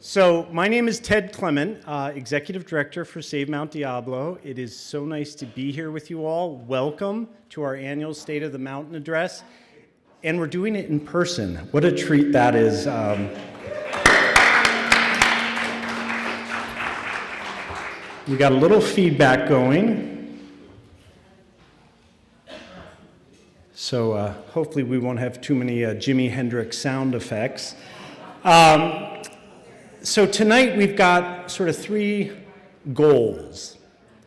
So my name is Ted Clement, Executive Director for Save Mount Diablo. It is so nice to be here with you all. Welcome to our annual State of the Mountain Address. And we're doing it in person. What a treat that is. We got a little feedback going. So hopefully we won't have too many Jimi Hendrix sound effects. So tonight we've got sort of three goals.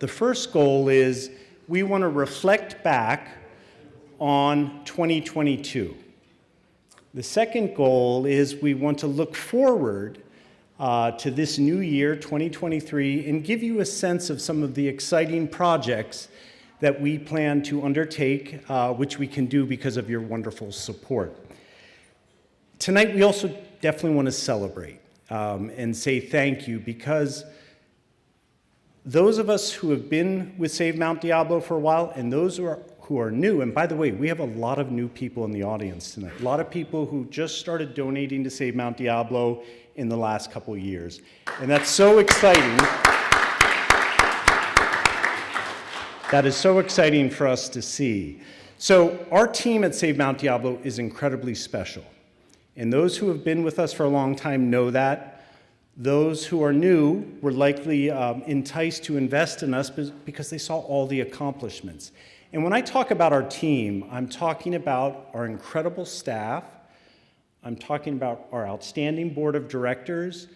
The first goal is we want to reflect back on 2022. The second goal is we want to look forward to this new year, 2023, and give you a sense of some of the exciting projects that we plan to undertake, which we can do because of your wonderful support. Tonight we also definitely want to celebrate. And say thank you, because those of us who have been with Save Mount Diablo for a while and those who are new, and by the way, we have a lot of new people in the audience tonight, a lot of people who just started donating to Save Mount Diablo in the last couple of years. And that's so exciting. That is so exciting for us to see. So our team at Save Mount Diablo is incredibly special. And those who have been with us for a long time know that. Those who are new were likely enticed to invest in us because they saw all the accomplishments. And when I talk about our team, I'm talking about our incredible staff, I'm talking about our outstanding board of directors,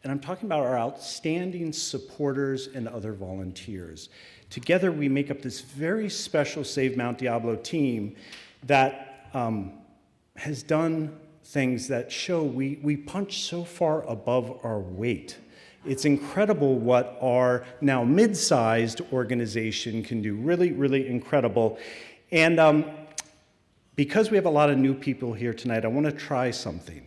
and I'm talking about our outstanding supporters and other volunteers. Together we make up this very special Save Mount Diablo team that has done things that show we punch so far above our weight. It's incredible what our now mid-sized organization can do. Really, really incredible. And because we have a lot of new people here tonight, I want to try something.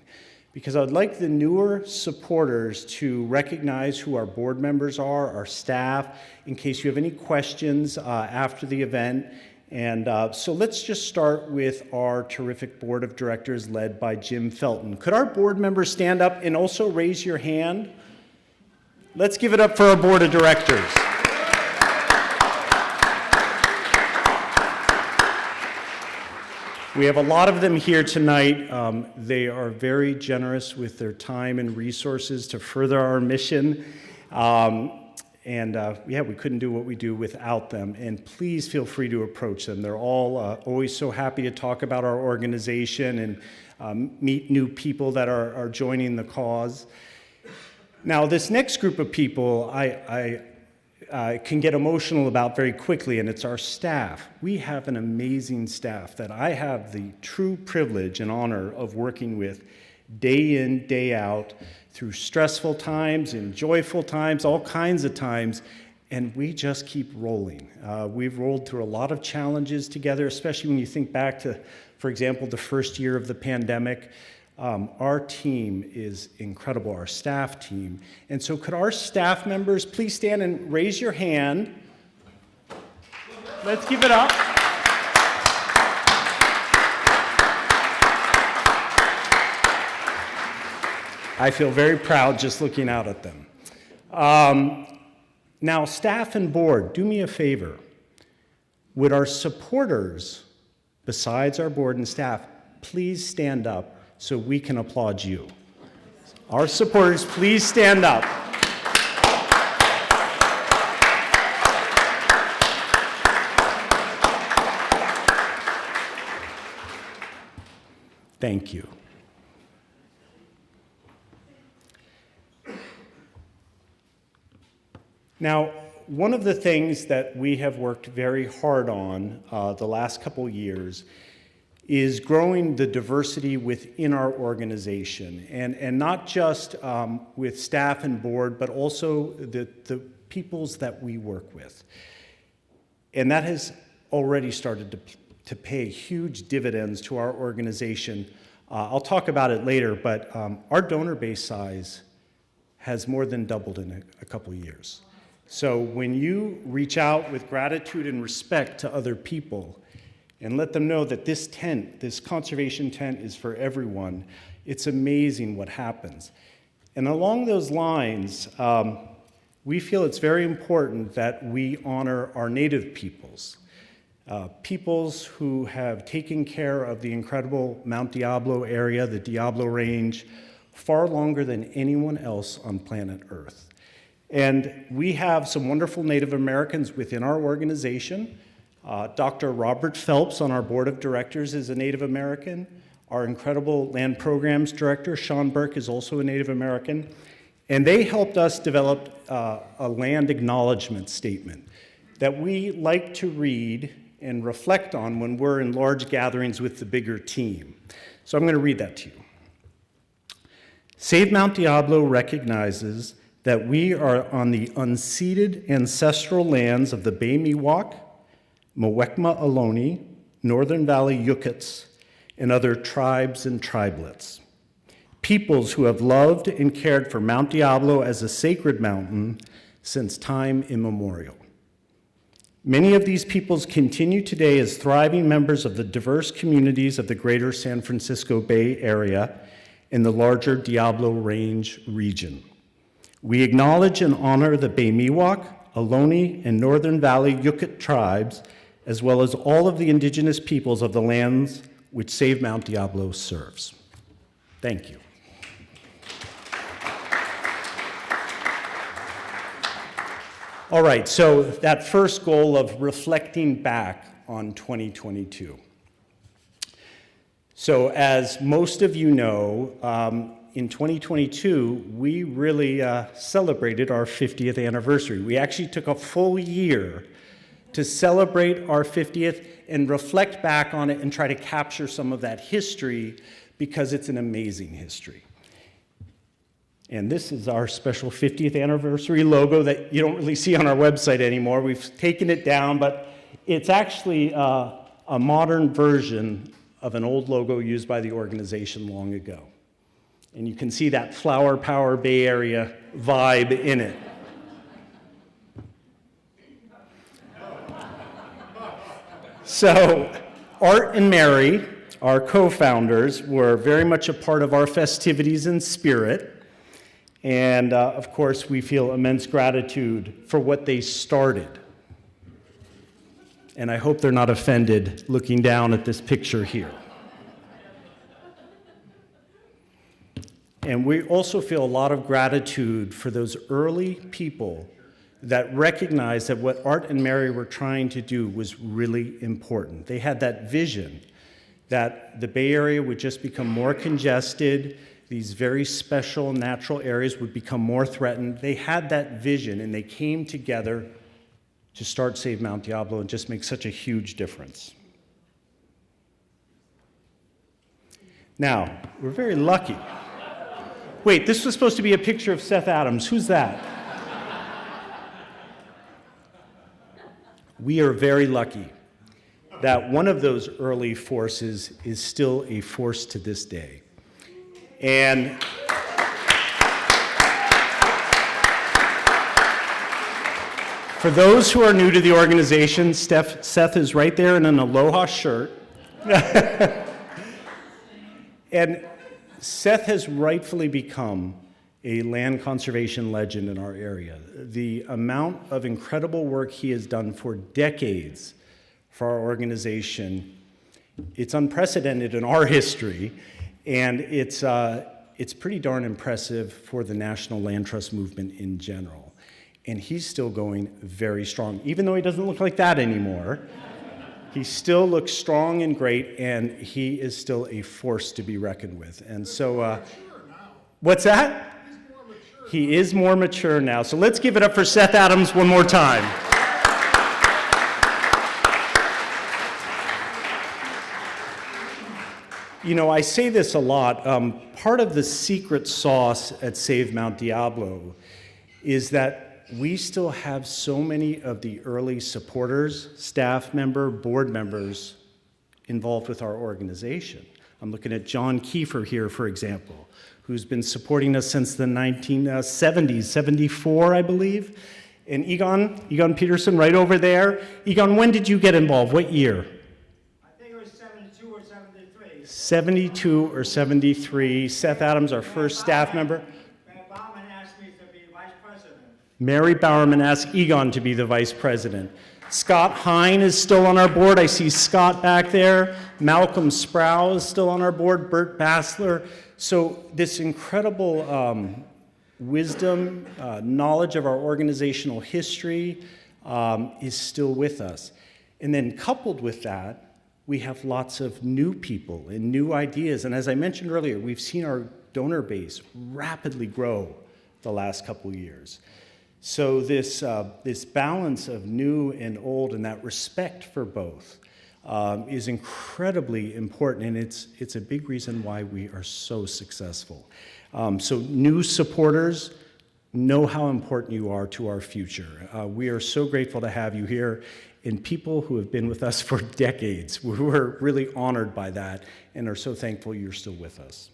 Because I'd like the newer supporters to recognize who our board members are, our staff, in case you have any questions after the event. And so let's just start with our terrific board of directors led by Jim Felton. Could our board members stand up and also raise your hand? Let's give it up for our board of directors. We have a lot of them here tonight. They are very generous with their time and resources to further our mission. We couldn't do what we do without them. And please feel free to approach them. They're all always so happy to talk about our organization and meet new people that are joining the cause. Now, this next group of people I can get emotional about very quickly, and it's our staff. We have an amazing staff that I have the true privilege and honor of working with day in, day out, through stressful times and joyful times, all kinds of times, and we just keep rolling. We've rolled through a lot of challenges together, especially when you think back to, for example, the first year of the pandemic. Our team is incredible, our staff team. And so could our staff members please stand and raise your hand? Let's give it up. I feel very proud just looking out at them. Now, staff and board, do me a favor. Would our supporters, besides our board and staff, please stand up so we can applaud you? Our supporters, please stand up. Thank you. Now, one of the things that we have worked very hard on the last couple years is growing the diversity within our organization, and not just with staff and board, but also the peoples that we work with. And that has already started to pay huge dividends to our organization. I'll talk about it later, but our donor base size has more than doubled in a couple years. So when you reach out with gratitude and respect to other people and let them know that this tent, this conservation tent, is for everyone, it's amazing what happens. And along those lines, we feel it's very important that we honor our native peoples, peoples who have taken care of the incredible Mount Diablo area, the Diablo Range, far longer than anyone else on planet Earth. And we have some wonderful Native Americans within our organization. Dr. Robert Phelps on our board of directors is a Native American. Our incredible land programs director, Sean Burke, is also a Native American. And they helped us develop a land acknowledgement statement that we like to read and reflect on when we're in large gatherings with the bigger team. So I'm going to read that to you. Save Mount Diablo recognizes that we are on the unceded ancestral lands of the Bay Miwok, Muwekma Ohlone, Northern Valley Yukuts, and other tribes and tribelets. Peoples who have loved and cared for Mount Diablo as a sacred mountain since time immemorial. Many of these peoples continue today as thriving members of the diverse communities of the greater San Francisco Bay Area and the larger Diablo Range region. We acknowledge and honor the Bay Miwok, Ohlone, and Northern Valley Yukut tribes, as well as all of the indigenous peoples of the lands which Save Mount Diablo serves. Thank you. All right, so that first goal of reflecting back on 2022. So as most of you know, in 2022, we really celebrated our 50th anniversary. We actually took a full year to celebrate our 50th and reflect back on it and try to capture some of that history because it's an amazing history. And this is our special 50th anniversary logo that you don't really see on our website anymore. We've taken it down, but it's actually a modern version of an old logo used by the organization long ago. And you can see that Flower Power Bay Area vibe in it. So Art and Mary, our co-founders, were very much a part of our festivities in spirit. And of course, we feel immense gratitude for what they started. And I hope they're not offended looking down at this picture here. And we also feel a lot of gratitude for those early people that recognized that what Art and Mary were trying to do was really important. They had that vision that the Bay Area would just become more congested, these very special natural areas would become more threatened. They had that vision, and they came together to start Save Mount Diablo and just make such a huge difference. Now, we're very lucky. Wait, this was supposed to be a picture of Seth Adams. Who's that? We are very lucky that one of those early forces is still a force to this day. And for those who are new to the organization, Seth is right there in an Aloha shirt. And Seth has rightfully become a land conservation legend in our area. The amount of incredible work he has done for decades for our organization, it's unprecedented in our history, and it's pretty darn impressive for the National Land Trust movement in general. And he's still going very strong, even though he doesn't look like that anymore. He still looks strong and great, and he is still a force to be reckoned with. And so, what's that? He's more mature. He is more mature now. So let's give it up for Seth Adams one more time. You know, I say this a lot. Part of the secret sauce at Save Mount Diablo is that we still have so many of the early supporters, staff member, board members involved with our organization. I'm looking at John Kiefer here, for example, who's been supporting us since the 1970s, 74, I believe. And Egon Peterson right over there. Egon, when did you get involved? What year? 72 or 73. Seth Adams, our first staff member. Mary Bowerman asked Egon to be the vice president. Scott Hine is still on our board. I see Scott back there. Malcolm Sproul is still on our board, Bert Bassler. So this incredible wisdom, knowledge of our organizational history is still with us. And then coupled with that, we have lots of new people and new ideas. And as I mentioned earlier, we've seen our donor base rapidly grow the last couple years. So this balance of new and old and that respect for both is incredibly important, and it's a big reason why we are so successful. So new supporters, know how important you are to our future. We are so grateful to have you here, and people who have been with us for decades. We're really honored by that and are so thankful you're still with us.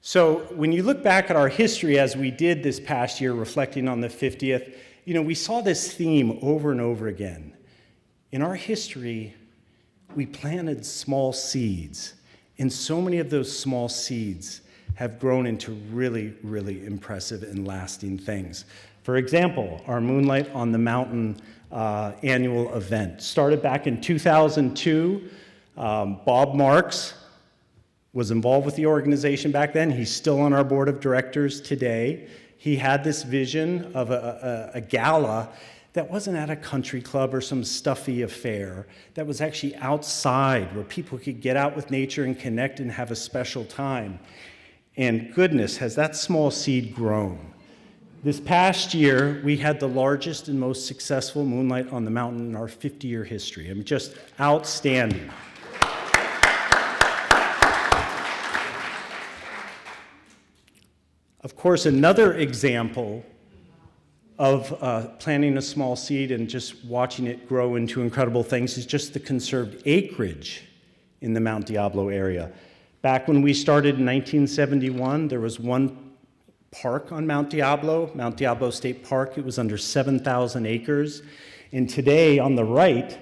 So when you look back at our history as we did this past year, reflecting on the 50th, we saw this theme over and over again. In our history, we planted small seeds, and so many of those small seeds have grown into really, really impressive and lasting things. For example, our Moonlight on the Mountain annual event started back in 2002. Bob Marks was involved with the organization back then. He's still on our board of directors today. He had this vision of a gala that wasn't at a country club or some stuffy affair, that was actually outside where people could get out with nature and connect and have a special time. And goodness, has that small seed grown. This past year, we had the largest and most successful Moonlight on the Mountain in our 50-year history. I mean, just outstanding. Of course, another example of planting a small seed and just watching it grow into incredible things is just the conserved acreage in the Mount Diablo area. Back when we started in 1971, there was one park on Mount Diablo State Park. It was under 7,000 acres. And today, on the right,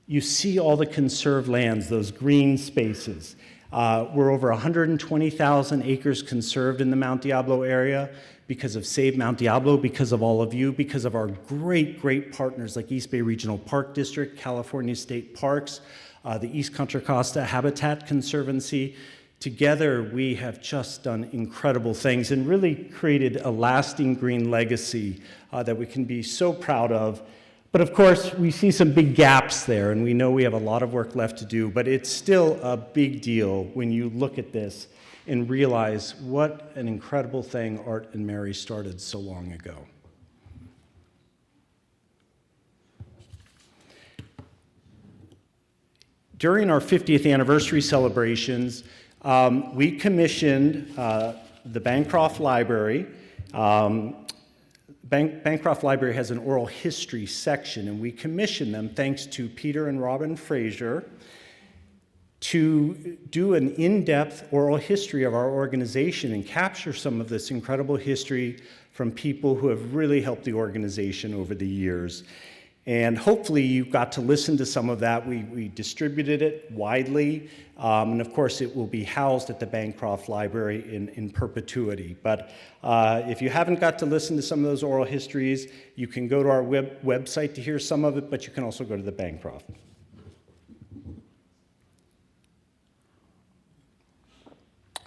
you see all the conserved lands, those green spaces. We're over 120,000 acres conserved in the Mount Diablo area because of Save Mount Diablo, because of all of you, because of our great, great partners like East Bay Regional Park District, California State Parks, the East Contra Costa Habitat Conservancy. Together, we have just done incredible things and really created a lasting green legacy that we can be so proud of. But of course, we see some big gaps there, and we know we have a lot of work left to do, but it's still a big deal when you look at this and realize what an incredible thing Art and Mary started so long ago. During our 50th anniversary celebrations, we commissioned the Bancroft Library. Bancroft Library has an oral history section, and we commissioned them, thanks to Peter and Robin Fraser, to do an in-depth oral history of our organization and capture some of this incredible history from people who have really helped the organization over the years. And hopefully you got to listen to some of that. We distributed it widely, and of course it will be housed at the Bancroft Library in perpetuity. But if you haven't got to listen to some of those oral histories, you can go to our website to hear some of it, but you can also go to the Bancroft.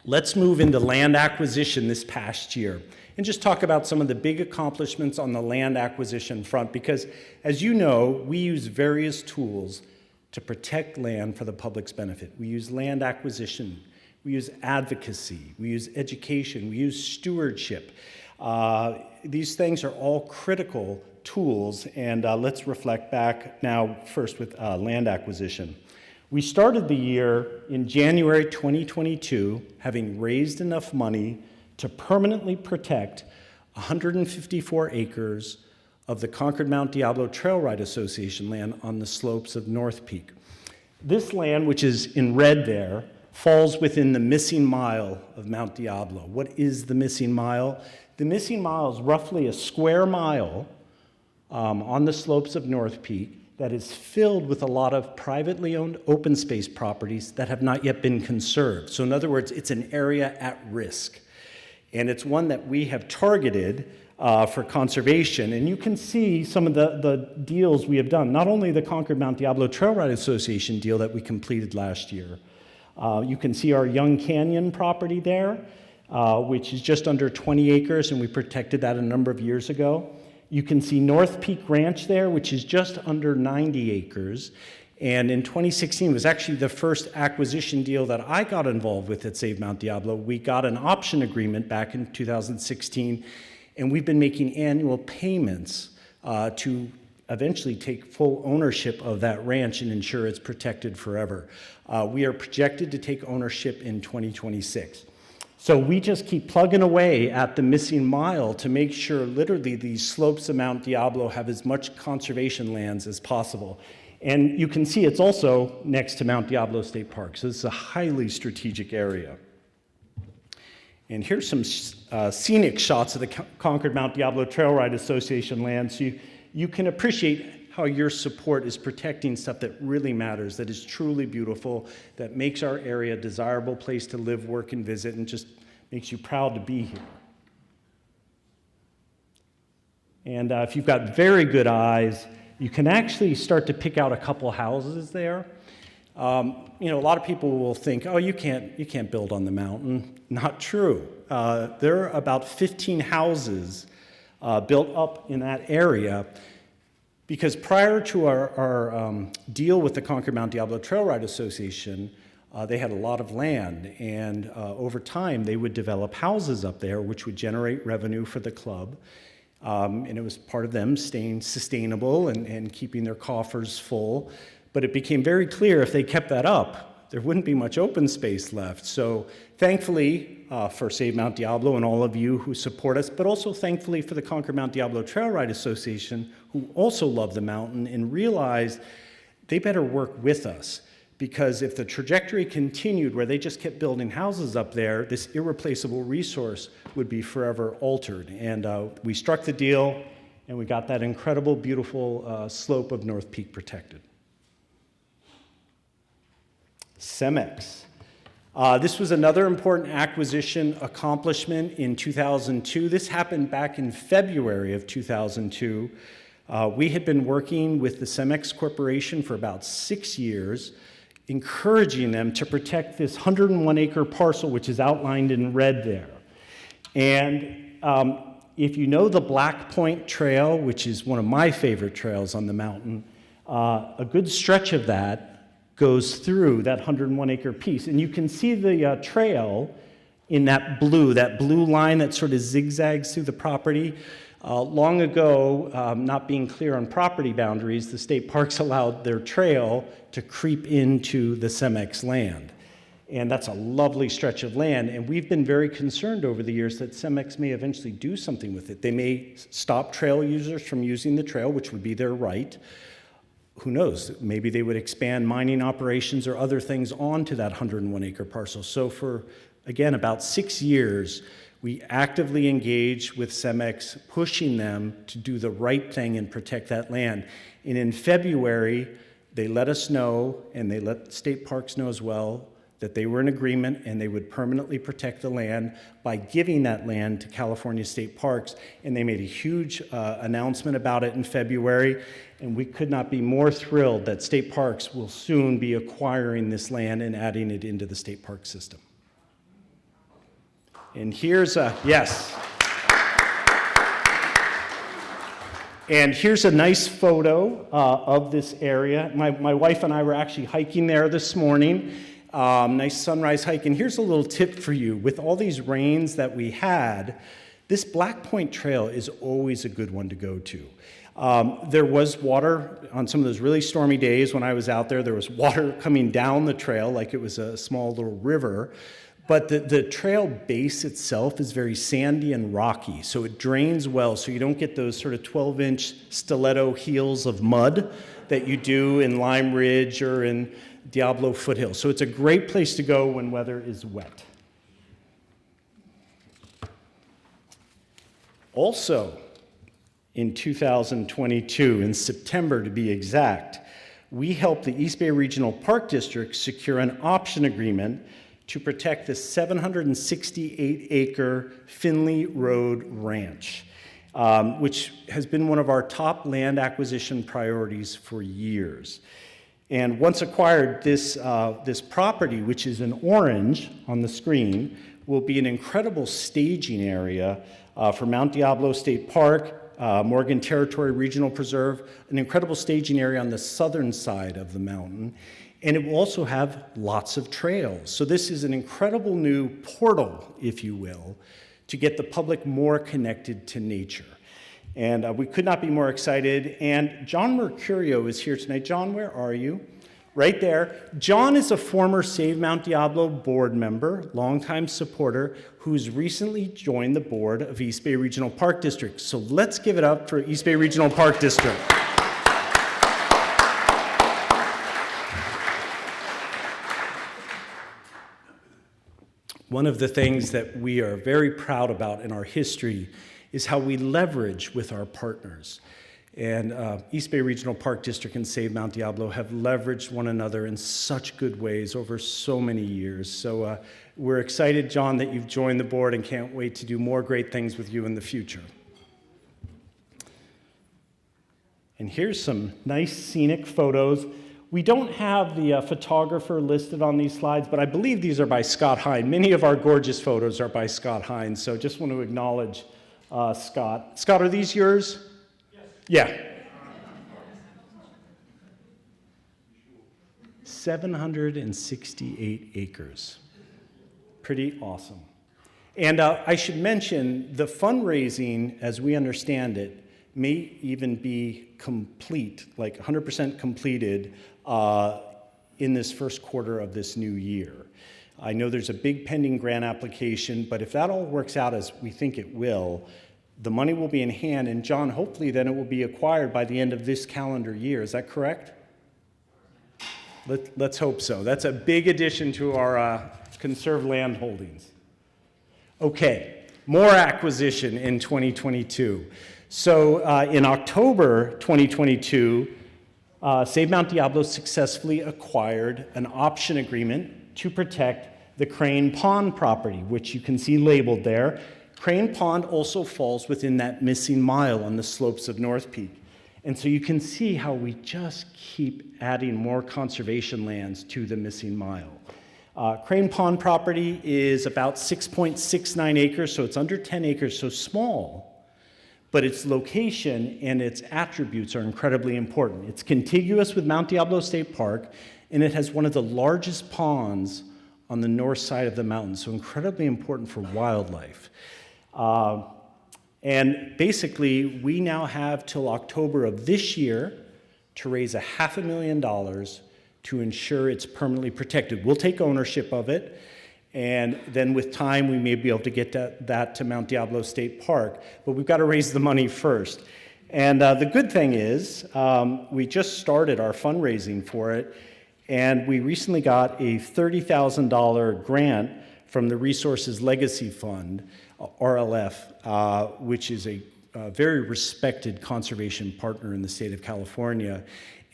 Let's move into land acquisition this past year and just talk about some of the big accomplishments on the land acquisition front, because as you know, we use various tools to protect land for the public's benefit. We use land acquisition, we use advocacy, we use education, we use stewardship. These things are all critical tools, and let's reflect back now first with land acquisition. We started the year in January 2022 having raised enough money to permanently protect 154 acres of the Concord Mount Diablo Trail Ride Association land on the slopes of North Peak. This land, which is in red there, falls within the missing mile of Mount Diablo. What is the missing mile? The missing mile is roughly a square mile on the slopes of North Peak that is filled with a lot of privately owned open space properties that have not yet been conserved. So in other words, it's an area at risk. And it's one that we have targeted for conservation. And you can see some of the deals we have done, not only the Concord Mount Diablo Trail Ride Association deal that we completed last year. You can see our Young Canyon property there, which is just under 20 acres, and we protected that a number of years ago. You can see North Peak Ranch there, which is just under 90 acres. And in 2016 was actually the first acquisition deal that I got involved with at Save Mount Diablo. We got an option agreement back in 2016, and we've been making annual payments to eventually take full ownership of that ranch and ensure it's protected forever. We are projected to take ownership in 2026. So we just keep plugging away at the missing mile to make sure literally these slopes of Mount Diablo have as much conservation lands as possible. And you can see it's also next to Mount Diablo State Park, so it's a highly strategic area. And here's some scenic shots of the Concord Mount Diablo Trail Ride Association land, so you can appreciate how your support is protecting stuff that really matters, that is truly beautiful, that makes our area a desirable place to live, work, and visit, and just makes you proud to be here. And if you've got very good eyes, you can actually start to pick out a couple houses there. A lot of people will think, oh, you can't build on the mountain. Not true. There are about 15 houses built up in that area, because prior to our deal with the Concord Mount Diablo Trail Ride Association, they had a lot of land, and over time they would develop houses up there which would generate revenue for the club, and it was part of them staying sustainable and keeping their coffers full. But it became very clear if they kept that up, there wouldn't be much open space left. So thankfully for Save Mount Diablo and all of you who support us, but also thankfully for the Concord Mount Diablo Trail Ride Association, who also love the mountain and realized they better work with us. Because if the trajectory continued where they just kept building houses up there, this irreplaceable resource would be forever altered. And we struck the deal, and we got that incredible, beautiful slope of North Peak protected. CEMEX. This was another important acquisition accomplishment in 2002. This happened back in February of 2002. We had been working with the CEMEX Corporation for about 6 years, encouraging them to protect this 101-acre parcel, which is outlined in red there. And if you know the Black Point Trail, which is one of my favorite trails on the mountain, a good stretch of that goes through that 101-acre piece. And you can see the trail in that blue line that sort of zigzags through the property. Long ago, not being clear on property boundaries, the state parks allowed their trail to creep into the CEMEX land. And that's a lovely stretch of land. And we've been very concerned over the years that CEMEX may eventually do something with it. They may stop trail users from using the trail, which would be their right. Who knows, maybe they would expand mining operations or other things onto that 101-acre parcel. So for, again, about 6 years, we actively engaged with CEMEX, pushing them to do the right thing and protect that land. And in February, they let us know, and they let state parks know as well, that they were in agreement and they would permanently protect the land by giving that land to California State Parks. And they made a huge announcement about it in February. And we could not be more thrilled that state parks will soon be acquiring this land and adding it into the state park system. And here's a, yes. And here's a nice photo of this area. My wife and I were actually hiking there this morning. Nice sunrise hike. And here's a little tip for you. With all these rains that we had, this Black Point Trail is always a good one to go to. There was water on some of those really stormy days when I was out there. There was water coming down the trail like it was a small little river. But the trail base itself is very sandy and rocky, so it drains well, so you don't get those sort of 12-inch stiletto heels of mud that you do in Lime Ridge or in Diablo Foothill. So it's a great place to go when weather is wet. Also, in 2022, in September to be exact, we helped the East Bay Regional Park District secure an option agreement to protect the 768-acre Finley Road Ranch, which has been one of our top land acquisition priorities for years. And once acquired, this property, which is in orange on the screen, will be an incredible staging area for Mount Diablo State Park, Morgan Territory Regional Preserve, an incredible staging area on the southern side of the mountain. And it will also have lots of trails. So this is an incredible new portal, if you will, to get the public more connected to nature. And we could not be more excited. And John Mercurio is here tonight. John, where are you? Right there. John is a former Save Mount Diablo board member, longtime supporter, who's recently joined the board of East Bay Regional Park District. So let's give it up for East Bay Regional Park District. One of the things that we are very proud about in our history is how we leverage with our partners. And East Bay Regional Park District and Save Mount Diablo have leveraged one another in such good ways over so many years. So we're excited, John, that you've joined the board and can't wait to do more great things with you in the future. And here's some nice scenic photos. We don't have the photographer listed on these slides, but I believe these are by Scott Hine. Many of our gorgeous photos are by Scott Hine, so just want to acknowledge Scott. Scott, are these yours? Yes. Yeah. 768 acres. Pretty awesome. And I should mention, the fundraising, as we understand it, may even be complete, like 100% completed in this first quarter of this new year. I know there's a big pending grant application, but if that all works out as we think it will, the money will be in hand, and John, hopefully then it will be acquired by the end of this calendar year. Is that correct? Let's hope so. That's a big addition to our conserved land holdings. Okay, more acquisition in 2022. So in October 2022, Save Mount Diablo successfully acquired an option agreement to protect the Crane Pond property, which you can see labeled there. Crane Pond also falls within that missing mile on the slopes of North Peak. And so you can see how we just keep adding more conservation lands to the missing mile. Crane Pond property is about 6.69 acres, so it's under 10 acres, so small, but its location and its attributes are incredibly important. It's contiguous with Mount Diablo State Park, and it has one of the largest ponds on the north side of the mountain, so incredibly important for wildlife. And basically, we now have till October of this year to raise $500,000 to ensure it's permanently protected. We'll take ownership of it, and then with time, we may be able to get that to Mount Diablo State Park, but we've got to raise the money first. And the good thing is, we just started our fundraising for it, and we recently got a $30,000 grant from the Resources Legacy Fund, RLF, which is a very respected conservation partner in the state of California.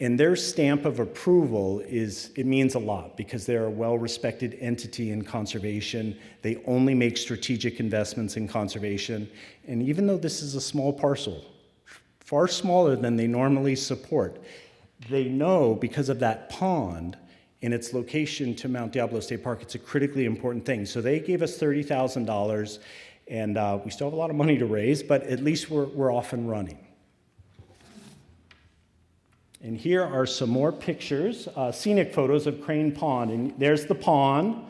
And their stamp of approval it means a lot because they're a well-respected entity in conservation. They only make strategic investments in conservation. And even though this is a small parcel, far smaller than they normally support, they know because of that pond and its location to Mount Diablo State Park, it's a critically important thing. So they gave us $30,000, and we still have a lot of money to raise, but at least we're off and running. And here are some more pictures, scenic photos of Crane Pond. And there's the pond,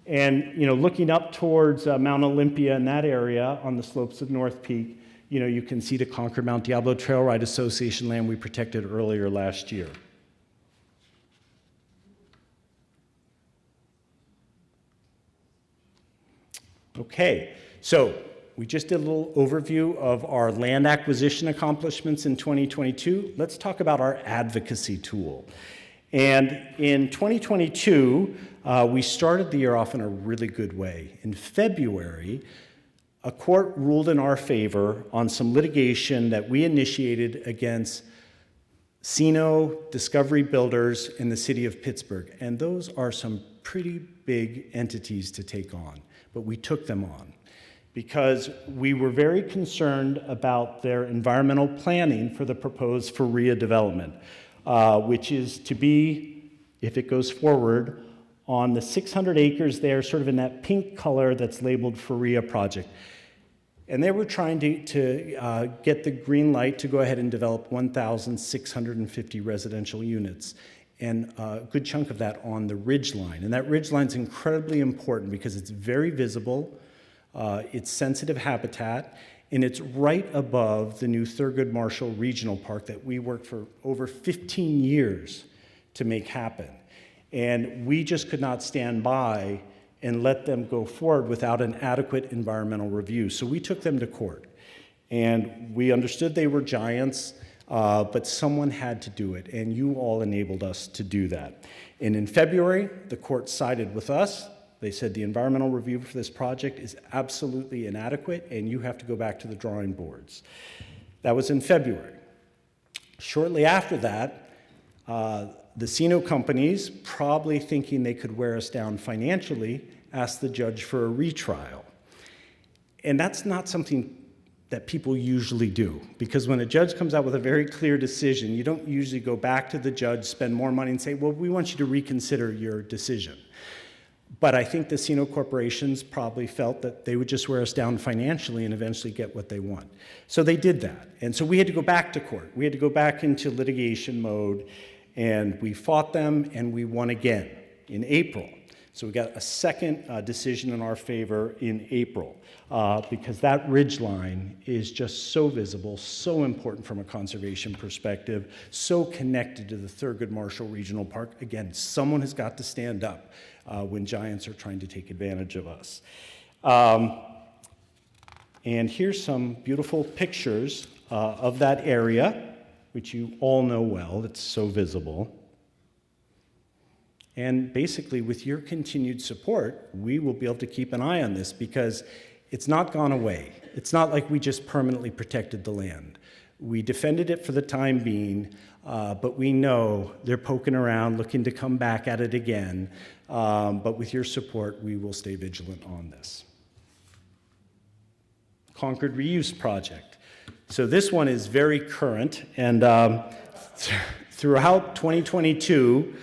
and looking up towards Mount Olympia in that area on the slopes of North Peak, you can see the Concord Mount Diablo Trail Ride Association land we protected earlier last year. Okay, so we just did a little overview of our land acquisition accomplishments in 2022. Let's talk about our advocacy tool. And in 2022, we started the year off in a really good way. In February, a court ruled in our favor on some litigation that we initiated against Sino Discovery Builders in the city of Pittsburgh. And those are some pretty big entities to take on, but we took them on because we were very concerned about their environmental planning for the proposed Faria development, which is to be, if it goes forward, on the 600 acres there, sort of in that pink color that's labeled Faria project. And they were trying to get the green light to go ahead and develop 1,650 residential units, and a good chunk of that on the ridge line. And that ridge line is incredibly important because it's very visible, it's sensitive habitat, and it's right above the new Thurgood Marshall Regional Park that we worked for over 15 years to make happen. And we just could not stand by and let them go forward without an adequate environmental review. So we took them to court. And we understood they were giants, but someone had to do it, and you all enabled us to do that. And in February, the court sided with us. They said the environmental review for this project is absolutely inadequate, and you have to go back to the drawing boards. That was in February. Shortly after that, the Sino companies, probably thinking they could wear us down financially, asked the judge for a retrial. And that's not something that people usually do, because when a judge comes out with a very clear decision, you don't usually go back to the judge, spend more money, and say, well, we want you to reconsider your decision. But I think the Sino corporations probably felt that they would just wear us down financially and eventually get what they want. So they did that. And so we had to go back to court. We had to go back into litigation mode. And we fought them, and we won again in April. So we got a second decision in our favor in April, because that ridge line is just so visible, so important from a conservation perspective, so connected to the Thurgood Marshall Regional Park. Again, someone has got to stand up when giants are trying to take advantage of us. And here's some beautiful pictures of that area, which you all know well. It's so visible. And basically, with your continued support, we will be able to keep an eye on this because it's not gone away. It's not like we just permanently protected the land. We defended it for the time being, but we know they're poking around, looking to come back at it again. But with your support, we will stay vigilant on this. Concord Reuse Project. So this one is very current, and throughout 2022,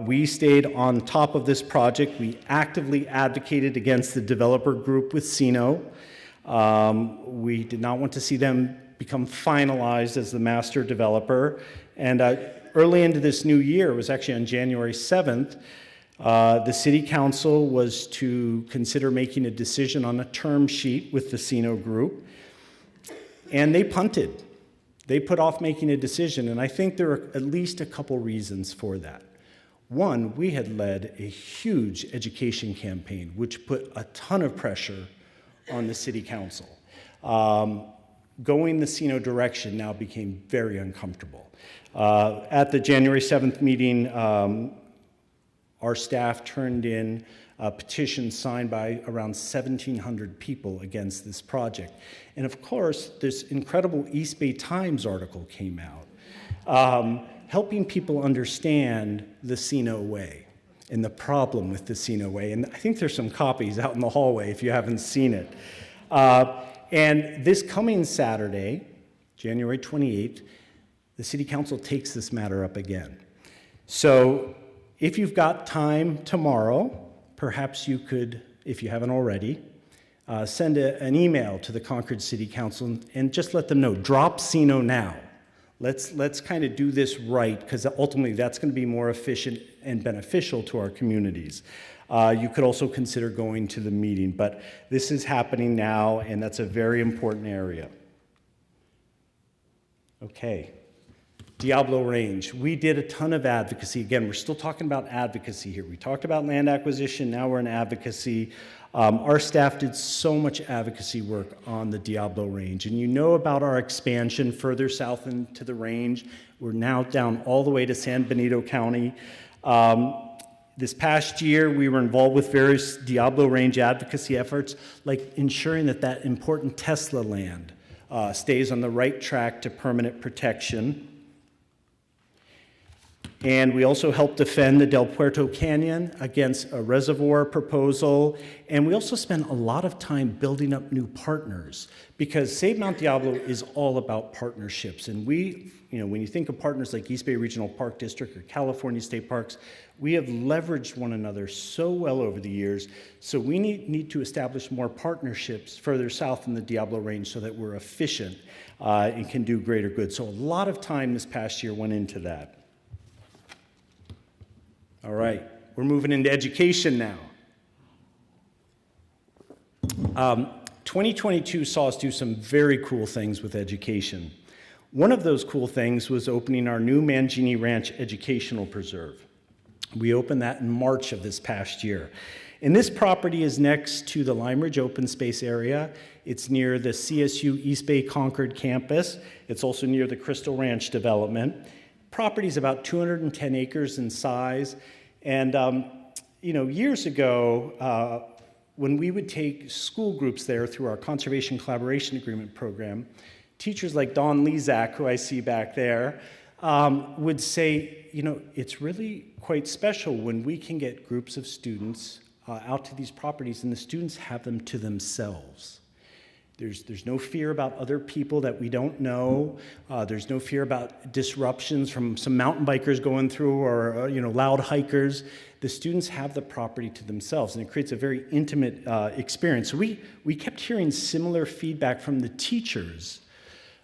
we stayed on top of this project. We actively advocated against the developer group with Sino. We did not want to see them become finalized as the master developer. And early into this new year, it was actually on January 7th, the City Council was to consider making a decision on a term sheet with the Sino group. And they punted. They put off making a decision, and I think there are at least a couple reasons for that. One, we had led a huge education campaign, which put a ton of pressure on the City Council. Going the Sino direction now became very uncomfortable. At the January 7th meeting, our staff turned in a petition signed by around 1,700 people against this project. And of course, this incredible East Bay Times article came out, helping people understand the Sino way and the problem with the Sino way. And I think there's some copies out in the hallway if you haven't seen it. And this coming Saturday, January 28th, the City Council takes this matter up again. So if you've got time tomorrow, perhaps you could, if you haven't already, send an email to the Concord City Council and just let them know, drop Sino now. Let's kind of do this right, because ultimately that's going to be more efficient and beneficial to our communities. You could also consider going to the meeting, but this is happening now, and that's a very important area. Okay. Diablo Range. We did a ton of advocacy. Again, we're still talking about advocacy here. We talked about land acquisition, now we're in advocacy. Our staff did so much advocacy work on the Diablo Range, and you know about our expansion further south into the range. We're now down all the way to San Benito County. This past year, we were involved with various Diablo Range advocacy efforts, like ensuring that that important Tesla land stays on the right track to permanent protection. And we also helped defend the Del Puerto Canyon against a reservoir proposal. And we also spent a lot of time building up new partners because Save Mount Diablo is all about partnerships. And we, when you think of partners like East Bay Regional Park District or California State Parks, we have leveraged one another so well over the years. So we need to establish more partnerships further south in the Diablo Range so that we're efficient and can do greater good. So a lot of time this past year went into that. All right, we're moving into education now. 2022 saw us do some very cool things with education. One of those cool things was opening our new Mangini Ranch Educational Preserve. We opened that in March of this past year. And this property is next to the Lime Ridge Open Space area. It's near the CSU East Bay Concord campus. It's also near the Crystal Ranch development. Property is about 210 acres in size. And, years ago, when we would take school groups there through our Conservation Collaboration Agreement program, teachers like Don Lezak, who I see back there, would say, it's really quite special when we can get groups of students out to these properties and the students have them to themselves. There's no fear about other people that we don't know. There's no fear about disruptions from some mountain bikers going through or loud hikers. The students have the property to themselves, and it creates a very intimate experience. So we kept hearing similar feedback from the teachers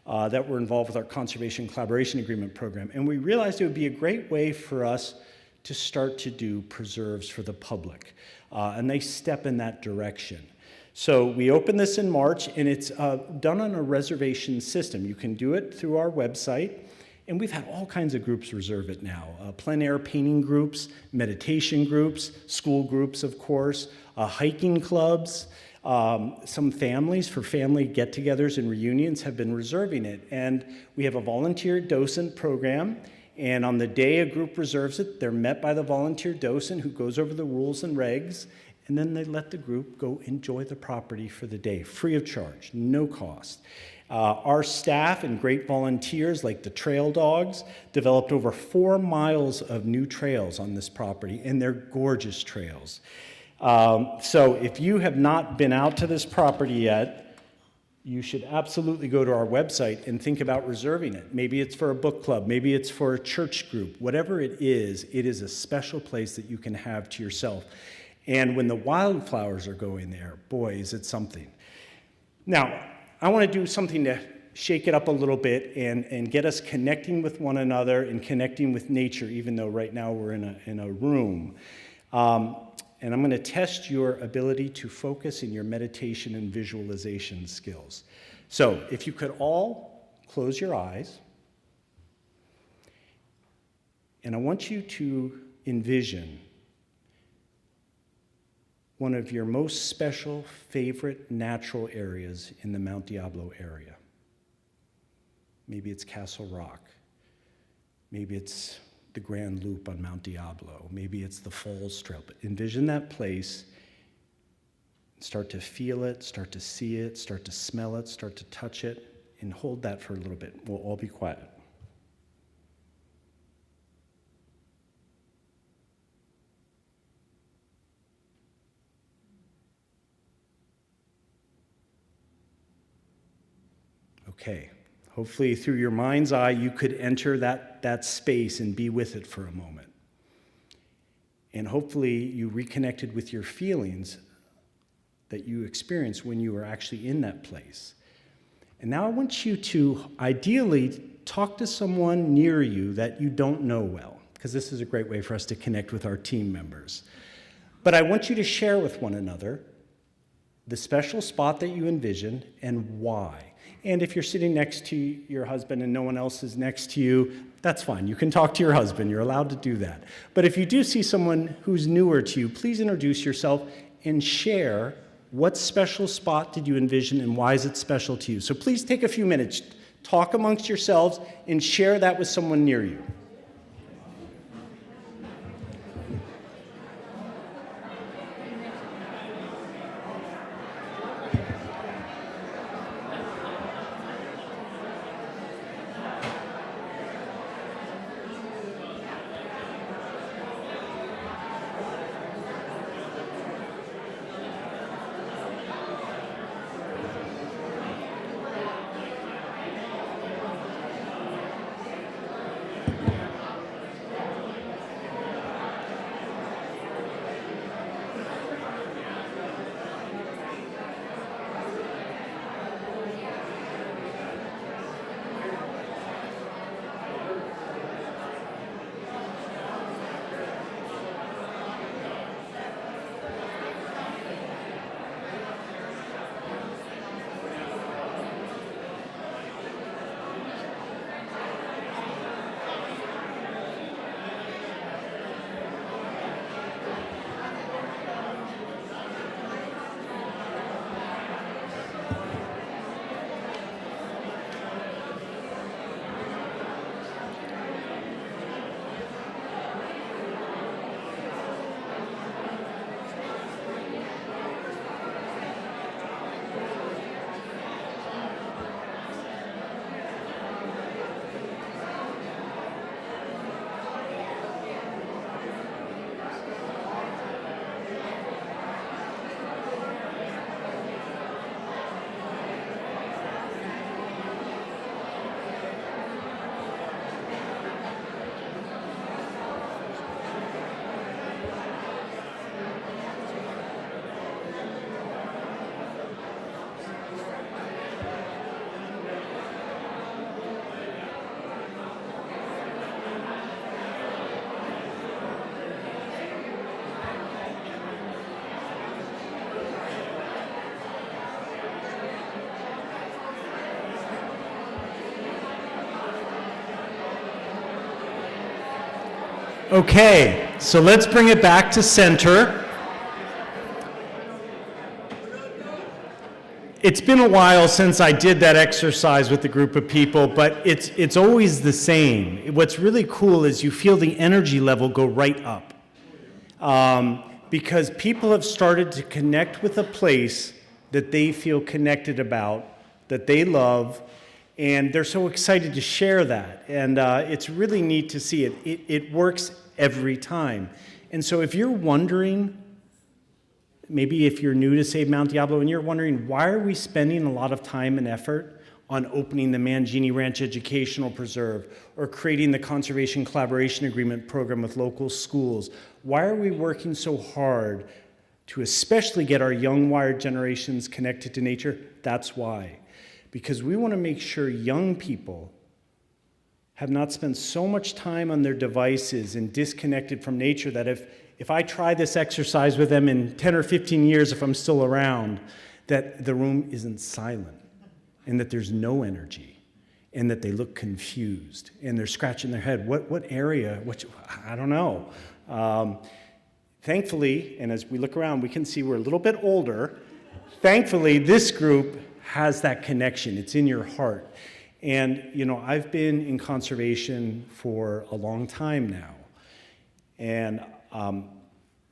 that were involved with our Conservation Collaboration Agreement program, and we realized it would be a great way for us to start to do preserves for the public, and they step in that direction. So we opened this in March, and it's done on a reservation system. You can do it through our website, and we've had all kinds of groups reserve it now. Plein air painting groups, meditation groups, school groups, of course, hiking clubs. Some families for family get-togethers and reunions have been reserving it. And we have a volunteer docent program, and on the day a group reserves it, they're met by the volunteer docent who goes over the rules and regs, and then they let the group go enjoy the property for the day, free of charge, no cost. Our staff and great volunteers like the trail dogs developed over 4 miles of new trails on this property, and they're gorgeous trails. So if you have not been out to this property yet, you should absolutely go to our website and think about reserving it. Maybe it's for a book club, maybe it's for a church group. Whatever it is a special place that you can have to yourself. And when the wildflowers are going there, boy, is it something. Now, I want to do something to shake it up a little bit and get us connecting with one another and connecting with nature, even though right now we're in a room. And I'm going to test your ability to focus in your meditation and visualization skills. So if you could all close your eyes, and I want you to envision one of your most special, favorite natural areas in the Mount Diablo area. Maybe it's Castle Rock. Maybe it's the Grand Loop on Mount Diablo. Maybe it's the Falls Trail. But envision that place, start to feel it, start to see it, start to smell it, start to touch it, and hold that for a little bit. We'll all be quiet. Okay, hopefully through your mind's eye, you could enter that space and be with it for a moment. And hopefully you reconnected with your feelings that you experienced when you were actually in that place. And now I want you to ideally talk to someone near you that you don't know well, because this is a great way for us to connect with our team members. But I want you to share with one another the special spot that you envisioned and why. And if you're sitting next to your husband and no one else is next to you, that's fine. You can talk to your husband. You're allowed to do that. But if you do see someone who's newer to you, please introduce yourself and share what special spot did you envision and why is it special to you. So please take a few minutes, talk amongst yourselves, and share that with someone near you. Okay, so let's bring it back to center. It's been a while since I did that exercise with a group of people, but it's always the same. What's really cool is you feel the energy level go right up. Because people have started to connect with a place that they feel connected about, that they love, and they're so excited to share that. And it's really neat to see it. It works every time. And so if you're wondering, maybe if you're new to Save Mount Diablo and you're wondering, why are we spending a lot of time and effort on opening the Mangini Ranch Educational Preserve or creating the Conservation Collaboration Agreement program with local schools? Why are we working so hard to especially get our young wired generations connected to nature? That's why. Because we want to make sure young people have not spent so much time on their devices and disconnected from nature that if I try this exercise with them in 10 or 15 years, if I'm still around, that the room isn't silent and that there's no energy and that they look confused and they're scratching their head. What area? I don't know. Thankfully, and as we look around, we can see we're a little bit older. Thankfully, this group has that connection. It's in your heart. And, you know, I've been in conservation for a long time now. And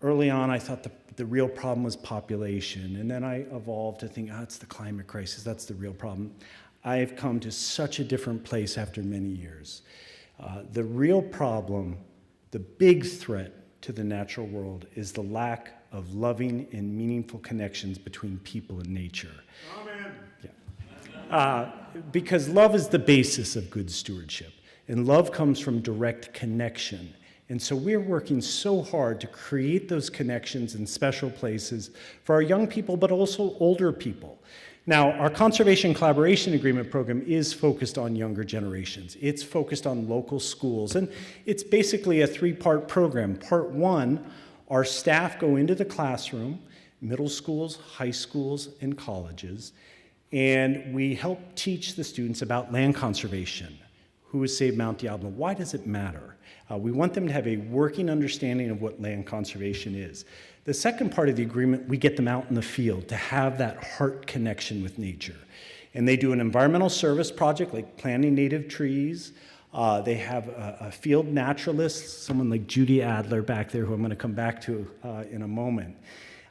early on, I thought the real problem was population. And then I evolved to think, it's the climate crisis. That's the real problem. I've come to such a different place after many years. The real problem, the big threat to the natural world is the lack of loving and meaningful connections between people and nature. Amen. Yeah. Because love is the basis of good stewardship, and love comes from direct connection. And so we're working so hard to create those connections in special places for our young people, but also older people. Now, our Conservation Collaboration Agreement program is focused on younger generations. It's focused on local schools, and it's basically a three-part program. Part one, our staff go into the classroom, middle schools, high schools, and colleges, and we help teach the students about land conservation. Who is Save Mount Diablo? Why does it matter? We want them to have a working understanding of what land conservation is. The second part of the agreement, we get them out in the field to have that heart connection with nature. And they do an environmental service project like planting native trees. They have a field naturalist, someone like Judy Adler back there, who I'm going to come back to in a moment.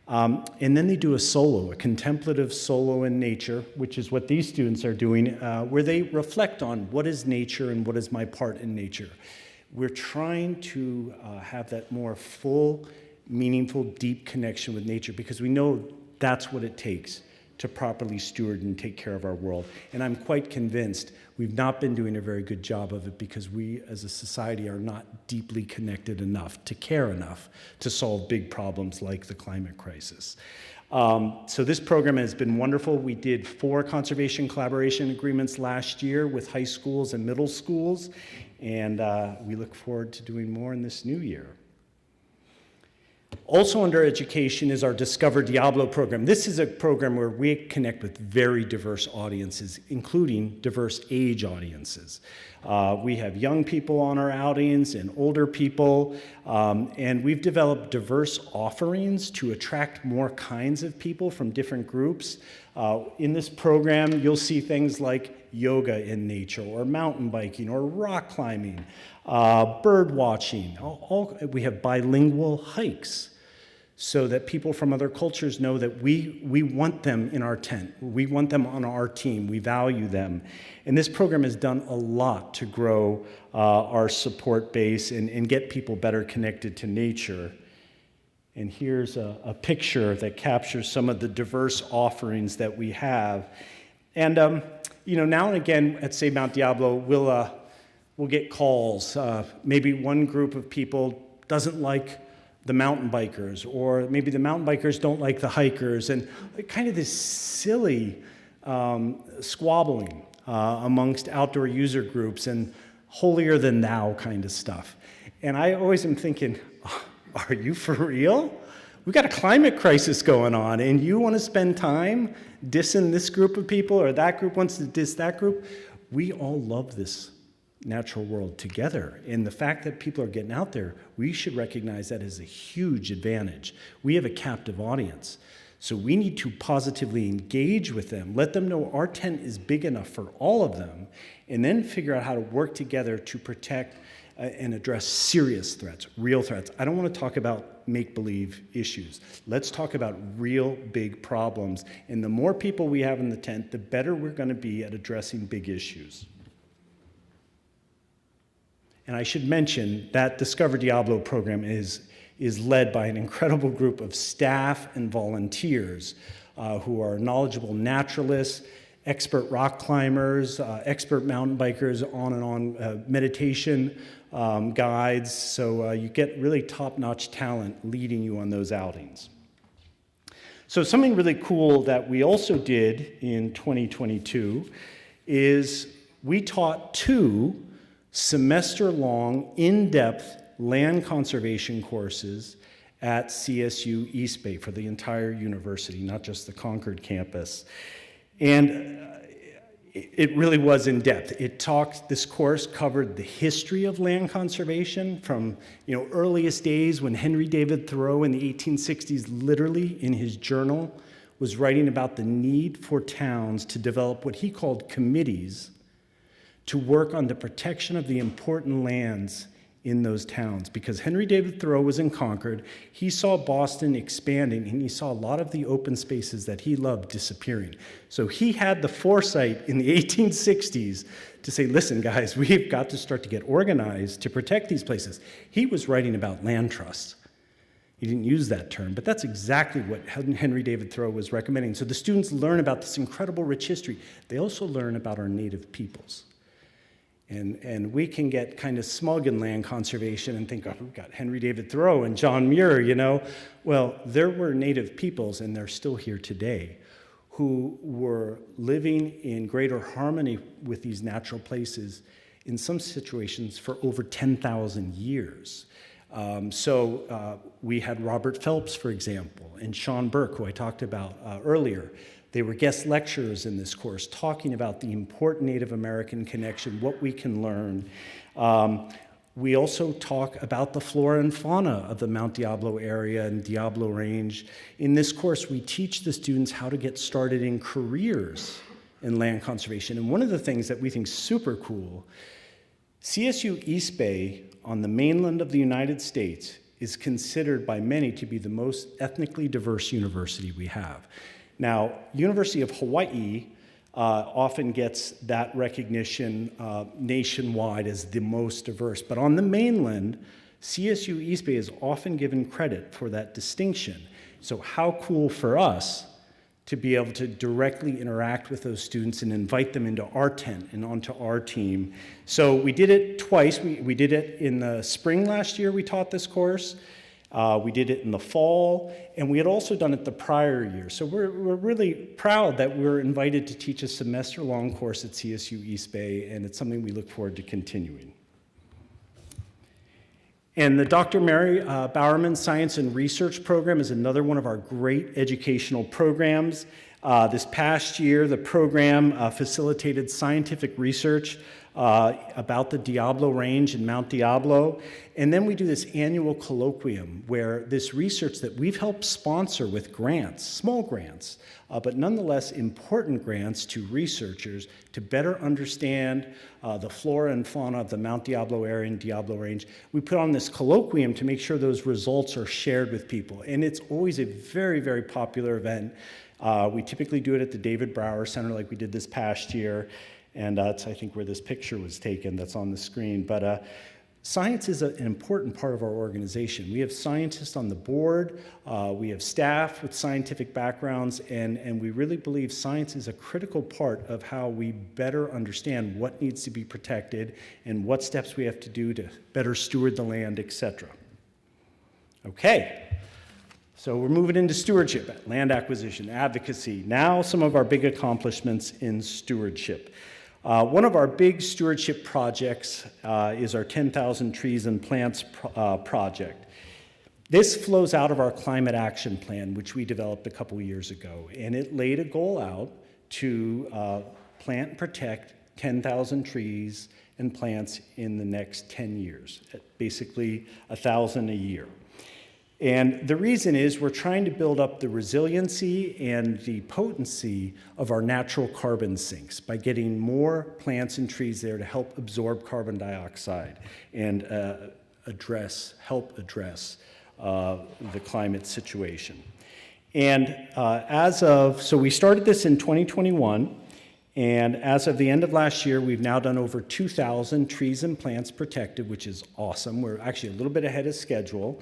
And then they do a contemplative solo in nature, which is what these students are doing, where they reflect on what is nature and what is my part in nature. We're trying to have that more full, meaningful, deep connection with nature because we know that's what it takes to properly steward and take care of our world. And I'm quite convinced we've not been doing a very good job of it because we as a society are not deeply connected enough to care enough to solve big problems like the climate crisis. So this program has been wonderful. We did 4 conservation collaboration agreements last year with high schools and middle schools, and we look forward to doing more in this new year. Also under education is our Discover Diablo program. This is a program where we connect with very diverse audiences, including diverse age audiences. We have young people on our outings and older people, and we've developed diverse offerings to attract more kinds of people from different groups. In this program, you'll see things like yoga in nature, or mountain biking, or rock climbing, bird watching. We have bilingual hikes so that people from other cultures know that we want them in our tent. We want them on our team. We value them. And this program has done a lot to grow our support base and get people better connected to nature. And here's a picture that captures some of the diverse offerings that we have. And now and again at Save Mount Diablo, we'll get calls. Maybe one group of people doesn't like the mountain bikers, or maybe the mountain bikers don't like the hikers, and kind of this silly squabbling amongst outdoor user groups and holier than thou kind of stuff. And I always am thinking, are you for real? We've got a climate crisis going on, and you want to spend time dissing this group of people, or that group wants to diss that group? We all love this natural world together. And the fact that people are getting out there, we should recognize that as a huge advantage. We have a captive audience. So we need to positively engage with them, let them know our tent is big enough for all of them, and then figure out how to work together to protect and address serious threats, real threats. I don't want to talk about make-believe issues. Let's talk about real big problems. And the more people we have in the tent, the better we're going to be at addressing big issues. And I should mention that Discover Diablo program is led by an incredible group of staff and volunteers who are knowledgeable naturalists, expert rock climbers, expert mountain bikers, on and on, meditation guides. So you get really top-notch talent leading you on those outings. So something really cool that we also did in 2022 is we taught 2 semester-long, in-depth land conservation courses at CSU East Bay for the entire university, not just the Concord campus. And it really was in depth. This course covered the history of land conservation from, earliest days when Henry David Thoreau in the 1860s, literally in his journal, was writing about the need for towns to develop what he called committees to work on the protection of the important lands in those towns. Because Henry David Thoreau was in Concord, he saw Boston expanding, and he saw a lot of the open spaces that he loved disappearing. So he had the foresight in the 1860s to say, listen, guys, we've got to start to get organized to protect these places. He was writing about land trusts. He didn't use that term, but that's exactly what Henry David Thoreau was recommending. So the students learn about this incredible rich history. They also learn about our native peoples. And we can get kind of smug in land conservation and think, oh, we've got Henry David Thoreau and John Muir, Well, there were native peoples, and they're still here today, who were living in greater harmony with these natural places in some situations for over 10,000 years. We had Robert Phelps, for example, and Sean Burke, who I talked about earlier. They were guest lecturers in this course talking about the important Native American connection, what we can learn. We also talk about the flora and fauna of the Mount Diablo area and Diablo Range. In this course, we teach the students how to get started in careers in land conservation. And one of the things that we think is super cool, CSU East Bay on the mainland of the United States is considered by many to be the most ethnically diverse university we have. Now, University of Hawaii often gets that recognition nationwide as the most diverse, but on the mainland, CSU East Bay is often given credit for that distinction. So how cool for us to be able to directly interact with those students and invite them into our tent and onto our team. So we did it twice. We did it in the spring last year, we taught this course. We did it in the fall, and we had also done it the prior year. So we're really proud that we're invited to teach a semester-long course at CSU East Bay, and it's something we look forward to continuing. And the Dr. Mary Bowerman Science and Research Program is another one of our great educational programs. This past year, the program facilitated scientific research about the Diablo Range and Mount Diablo. And then we do this annual colloquium where this research that we've helped sponsor with grants, small grants, but nonetheless important grants to researchers to better understand the flora and fauna of the Mount Diablo area and Diablo Range. We put on this colloquium to make sure those results are shared with people. And it's always a very, very popular event. We typically do it at the David Brower Center like we did this past year. And that's, I think, where this picture was taken that's on the screen. But science is an important part of our organization. We have scientists on the board, we have staff with scientific backgrounds, and we really believe science is a critical part of how we better understand what needs to be protected and what steps we have to do to better steward the land, etc. Okay. So we're moving into stewardship, land acquisition, advocacy. Now some of our big accomplishments in stewardship. One of our big stewardship projects is our 10,000 Trees and Plants project. This flows out of our climate action plan, which we developed a couple years ago, and it laid a goal out to plant and protect 10,000 trees and plants in the next 10 years, basically 1,000 a year. And the reason is we're trying to build up the resiliency and the potency of our natural carbon sinks by getting more plants and trees there to help absorb carbon dioxide and help address the climate situation. And so we started this in 2021, and as of the end of last year, we've now done over 2,000 trees and plants protected, which is awesome. We're actually a little bit ahead of schedule.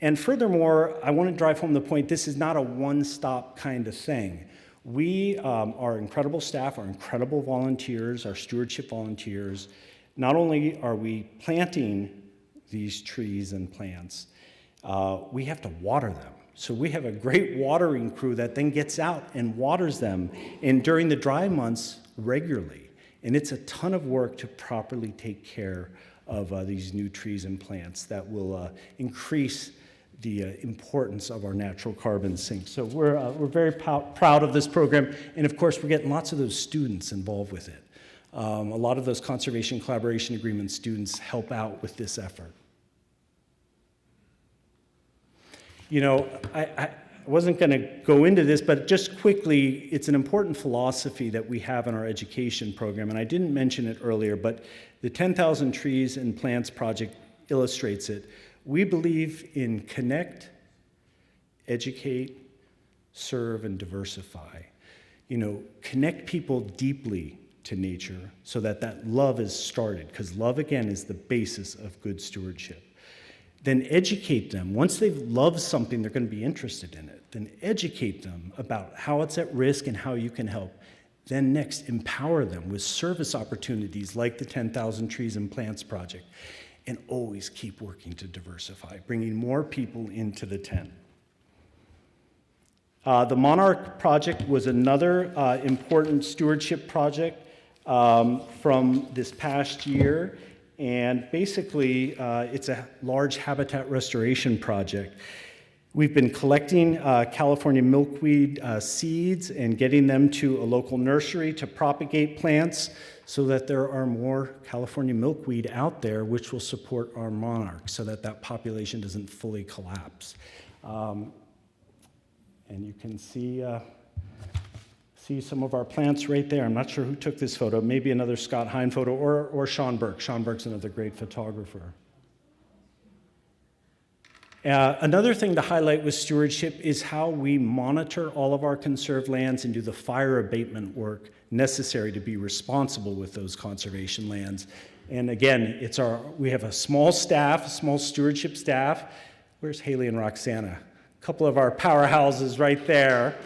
And furthermore, I want to drive home the point, this is not a one-stop kind of thing. We, our incredible staff, our incredible volunteers, our stewardship volunteers, not only are we planting these trees and plants, we have to water them. So we have a great watering crew that then gets out and waters them, and during the dry months, regularly. And it's a ton of work to properly take care of these new trees and plants that will increase the importance of our natural carbon sinks. So we're very proud of this program, and of course we're getting lots of those students involved with it. A lot of those conservation collaboration agreement students help out with this effort. You know, I wasn't going to go into this, but just quickly, it's an important philosophy that we have in our education program, and I didn't mention it earlier, but the 10,000 Trees and Plants project illustrates it. We believe in connect, educate, serve, and diversify. You know, connect people deeply to nature so that that love is started, because love, again, is the basis of good stewardship. Then educate them. Once they've loved something, they're going to be interested in it. Then educate them about how it's at risk and how you can help. Then next, empower them with service opportunities like the 10,000 Trees and Plants project. And always keep working to diversify, bringing more people into the tent. The Monarch project was another important stewardship project from this past year. And basically, it's a large habitat restoration project. We've been collecting California milkweed seeds and getting them to a local nursery to propagate plants so that there are more California milkweed out there, which will support our monarchs so that that population doesn't fully collapse. And you can see some of our plants right there. I'm not sure who took this photo, maybe another Scott Hine photo or Sean Burke. Sean Burke's another great photographer. Another thing to highlight with stewardship is how we monitor all of our conserved lands and do the fire abatement work necessary to be responsible with those conservation lands. And again, we have a small staff, a small stewardship staff. Where's Haley and Roxana? A couple of our powerhouses right there.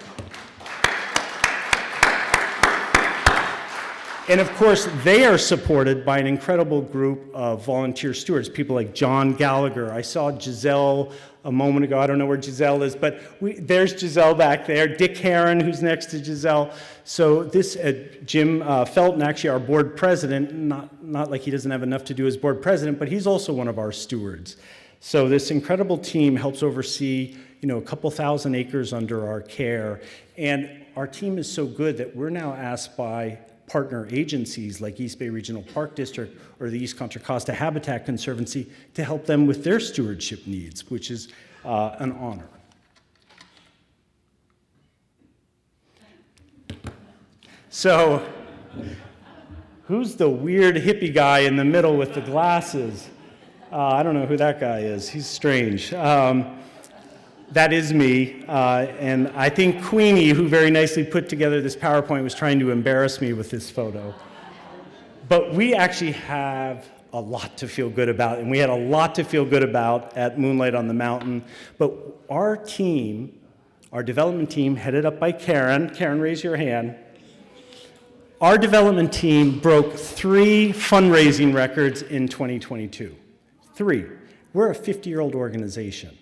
And of course, they are supported by an incredible group of volunteer stewards, people like John Gallagher. I saw Giselle a moment ago. I don't know where Giselle is, but there's Giselle back there. Dick Heron, who's next to Giselle. So this, Jim Felton, actually our board president, not like he doesn't have enough to do as board president, but he's also one of our stewards. So this incredible team helps oversee, a couple thousand acres under our care. And our team is so good that we're now asked by partner agencies like East Bay Regional Park District or the East Contra Costa Habitat Conservancy to help them with their stewardship needs, which is an honor. So, who's the weird hippie guy in the middle with the glasses? I don't know who that guy is. He's strange. That is me, and I think Queenie, who very nicely put together this PowerPoint, was trying to embarrass me with this photo. But we actually have a lot to feel good about, and we had a lot to feel good about at Moonlight on the Mountain. But our team, our development team, headed up by Karen. Karen, raise your hand. Our development team broke 3 fundraising records in 2022. 3. We're a 50-year-old organization.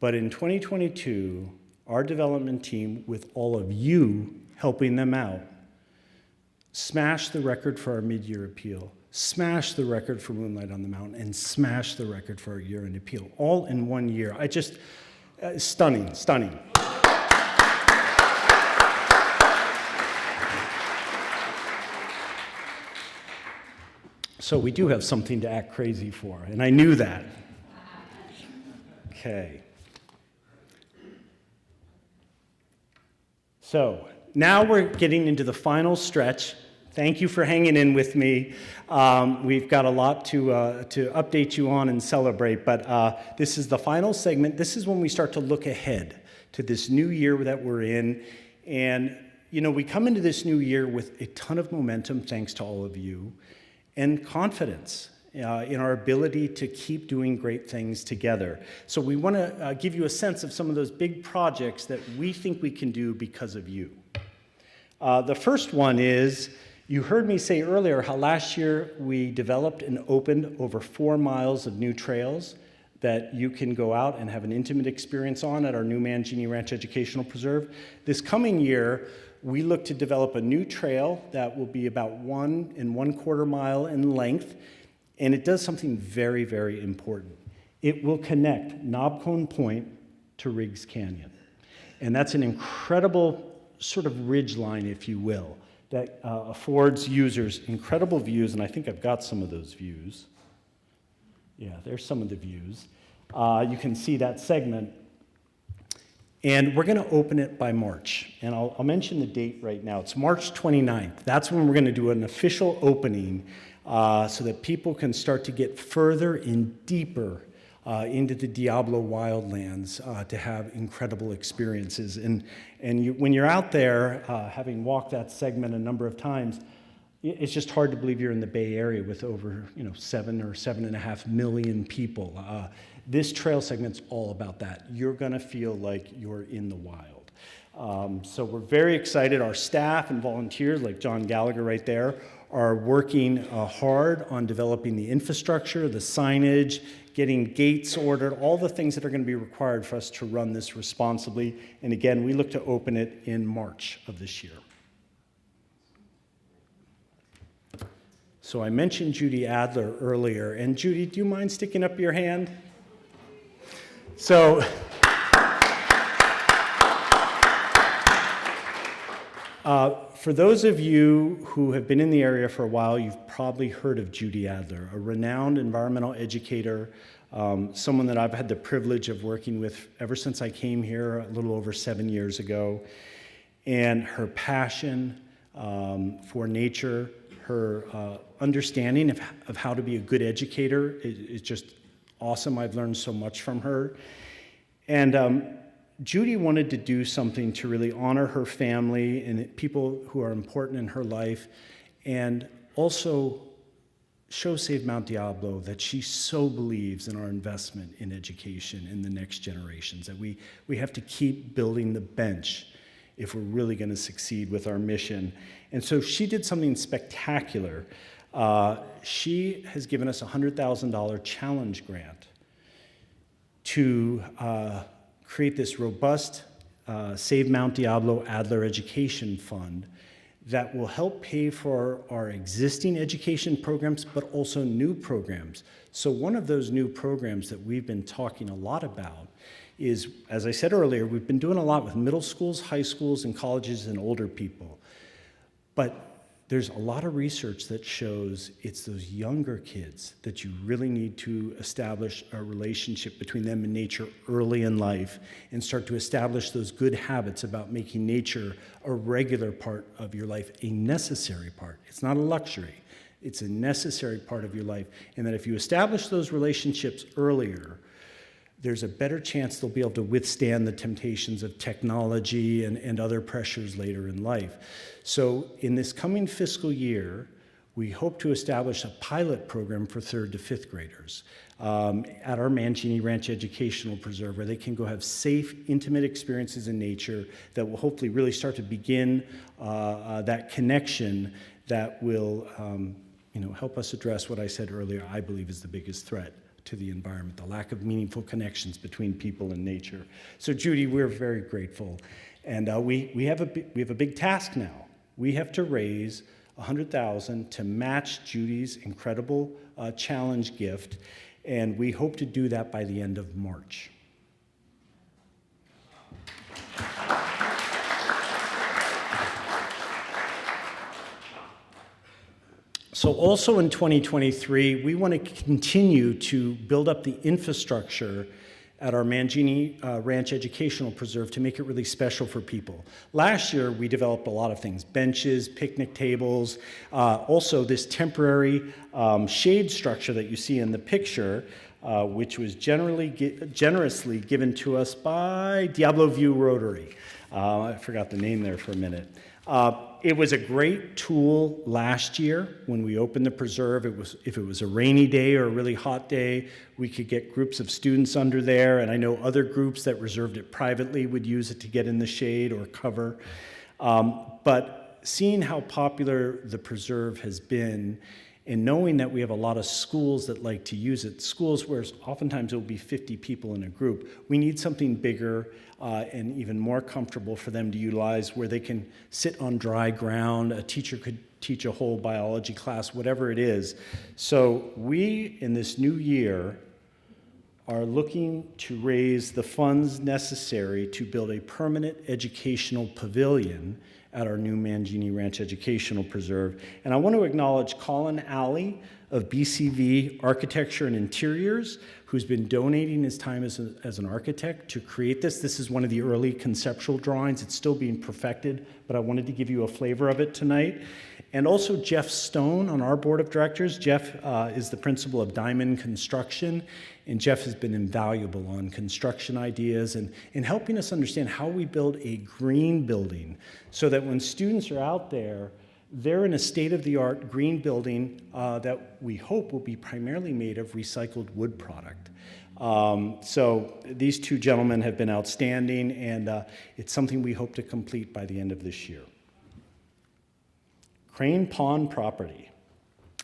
But in 2022, our development team, with all of you helping them out, smashed the record for our mid-year appeal, smashed the record for Moonlight on the Mountain, and smashed the record for our year-end appeal, all in 1 year. Stunning. So we do have something to act crazy for, and I knew that. Okay. So now we're getting into the final stretch. Thank you for hanging in with me. We've got a lot to update you on and celebrate, but this is the final segment. This is when we start to look ahead to this new year that we're in. And, you know, we come into this new year with a ton of momentum, thanks to all of you, and confidence in our ability to keep doing great things together. So we want to give you a sense of some of those big projects that we think we can do because of you. The first one is, you heard me say earlier how last year we developed and opened over 4 miles of new trails that you can go out and have an intimate experience on at our new Mangini Ranch Educational Preserve. This coming year, we look to develop a new trail that will be about 1 1/4 mile in length, and it does something very, very important. It will connect Knob Cone Point to Riggs Canyon. And that's an incredible sort of ridge line, if you will, that affords users incredible views, and I think I've got some of those views. Yeah, there's some of the views. You can see that segment. And we're going to open it by March. And I'll mention the date right now. It's March 29th. That's when we're going to do an official opening so that people can start to get further and deeper into the Diablo wildlands to have incredible experiences. And when you're out there, having walked that segment a number of times, it's just hard to believe you're in the Bay Area with over 7 or 7.5 million people. This trail segment's all about that. You're going to feel like you're in the wild. So we're very excited. Our staff and volunteers, like John Gallagher right there, are working hard on developing the infrastructure, the signage, getting gates ordered, all the things that are going to be required for us to run this responsibly. And again, we look to open it in March of this year. So I mentioned Judy Adler earlier, and Judy, do you mind sticking up your hand? So, for those of you who have been in the area for a while, you've probably heard of Judy Adler, a renowned environmental educator, someone that I've had the privilege of working with ever since I came here a little over 7 years ago. And her passion for nature, her understanding of how to be a good educator is just awesome. I've learned so much from her. And Judy wanted to do something to really honor her family and people who are important in her life, and also show Save Mount Diablo that she so believes in our investment in education in the next generations, that we have to keep building the bench if we're really going to succeed with our mission. And so she did something spectacular. She has given us a $100,000 challenge grant to create this robust Save Mount Diablo Adler Education Fund that will help pay for our existing education programs, but also new programs. So one of those new programs that we've been talking a lot about is, as I said earlier, we've been doing a lot with middle schools, high schools, and colleges and older people. But there's a lot of research that shows it's those younger kids that you really need to establish a relationship between them and nature early in life and start to establish those good habits about making nature a regular part of your life, a necessary part. It's not a luxury. It's a necessary part of your life. And that if you establish those relationships earlier, there's a better chance they'll be able to withstand the temptations of technology and other pressures later in life. So in this coming fiscal year, we hope to establish a pilot program for 3rd to 5th graders at our Mangini Ranch Educational Preserve, where they can go have safe, intimate experiences in nature that will hopefully really start to begin that connection that will help us address what I said earlier, I believe is the biggest threat to the environment, the lack of meaningful connections between people and nature. So Judy, we're very grateful. And we have a big task now. We have to raise $100,000 to match Judy's incredible challenge gift, and we hope to do that by the end of March. So also in 2023, we want to continue to build up the infrastructure at our Mangini Ranch Educational Preserve to make it really special for people. Last year, we developed a lot of things: benches, picnic tables, also this temporary shade structure that you see in the picture, which was generously given to us by Diablo View Rotary. I forgot the name there for a minute. It was a great tool last year when we opened the preserve. If it was a rainy day or a really hot day, we could get groups of students under there, and I know other groups that reserved it privately would use it to get in the shade or cover. But seeing how popular the preserve has been, and knowing that we have a lot of schools that like to use it, schools where oftentimes it will be 50 people in a group, we need something bigger and even more comfortable for them to utilize, where they can sit on dry ground. A teacher could teach a whole biology class, whatever it is. So we, in this new year, are looking to raise the funds necessary to build a permanent educational pavilion at our new Mangini Ranch Educational Preserve. And I want to acknowledge Colin Alley of BCV Architecture and Interiors, who's been donating his time as an architect to create this. This is one of the early conceptual drawings. It's still being perfected, but I wanted to give you a flavor of it tonight. And also Jeff Stone on our board of directors. Jeff is the principal of Diamond Construction, and Jeff has been invaluable on construction ideas and in helping us understand how we build a green building so that when students are out there, they're in a state-of-the-art green building that we hope will be primarily made of recycled wood product. So these two gentlemen have been outstanding, and it's something we hope to complete by the end of this year. Crane Pond property.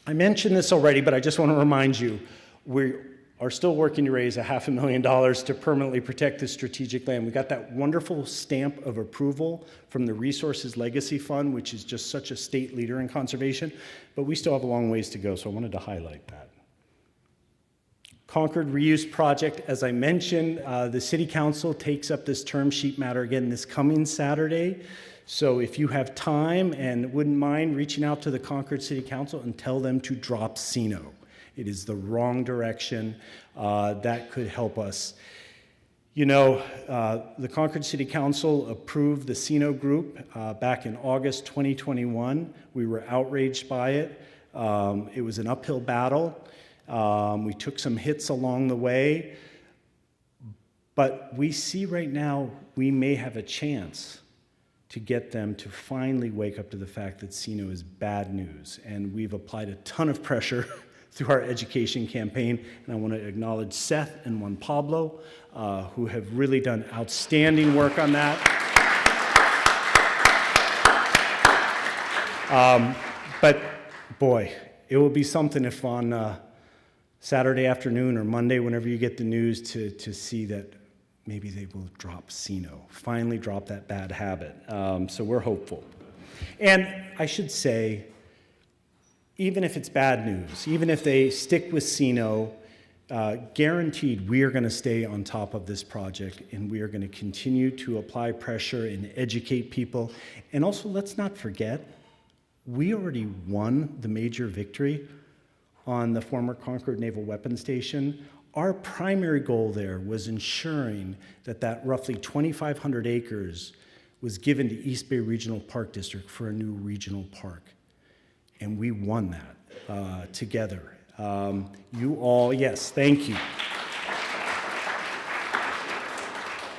I mentioned this already, but I just want to remind you, we are still working to raise $500,000 to permanently protect this strategic land. We got that wonderful stamp of approval from the Resources Legacy Fund, which is just such a state leader in conservation, but we still have a long ways to go, so I wanted to highlight that. Concord Reuse Project, as I mentioned, the City Council takes up this term sheet matter again this coming Saturday. So if you have time and wouldn't mind reaching out to the Concord City Council and tell them to drop Sino. It is the wrong direction. That could help us. You know, the Concord City Council approved the Sino group back in August 2021. We were outraged by it. It was an uphill battle. We took some hits along the way. But we see right now we may have a chance to get them to finally wake up to the fact that Sino is bad news. And we've applied a ton of pressure through our education campaign. And I want to acknowledge Seth and Juan Pablo, who have really done outstanding work on that. But boy, it will be something if on Saturday afternoon or Monday, whenever you get the news, to see that maybe they will drop Sino, finally drop that bad habit. So we're hopeful. And I should say, even if it's bad news, even if they stick with Sino, guaranteed we are going to stay on top of this project, and we are going to continue to apply pressure and educate people. And also, let's not forget, we already won the major victory on the former Concord Naval Weapons Station. Our primary goal there was ensuring that that roughly 2,500 acres was given to East Bay Regional Park District for a new regional park. And we won that together. You all, yes, thank you.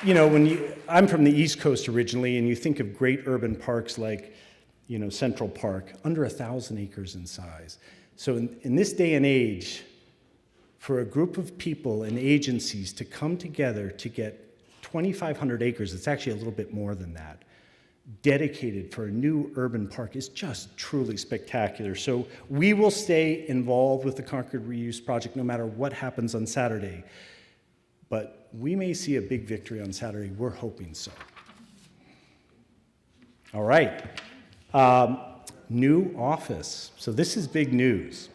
You know, I'm from the East Coast originally, and you think of great urban parks like, you know, Central Park, under 1,000 acres in size. So in this day and age, for a group of people and agencies to come together to get 2,500 acres, it's actually a little bit more than that, dedicated for a new urban park is just truly spectacular. So we will stay involved with the Concord Reuse Project no matter what happens on Saturday. But we may see a big victory on Saturday. We're hoping so. All right. New office. So this is big news.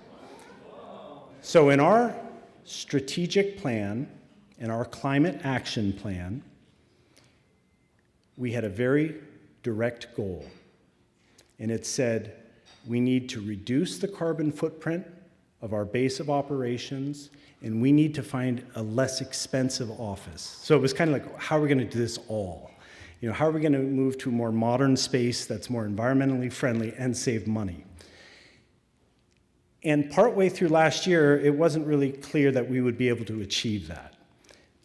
So in our strategic plan and our climate action plan, we had a very direct goal. And it said, We need to reduce the carbon footprint of our base of operations, and we need to find a less expensive office. So it was kind of like, how are we going to do this all? How are we going to move to a more modern space that's more environmentally friendly and save money? And partway through last year, it wasn't really clear that we would be able to achieve that.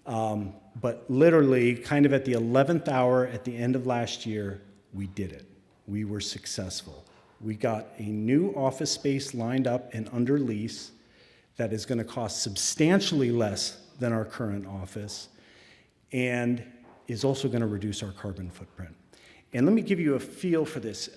But literally, kind of at the 11th hour at the end of last year, we did it. We were successful. We got a new office space lined up and under lease that is going to cost substantially less than our current office and is also going to reduce our carbon footprint. And let me give you a feel for this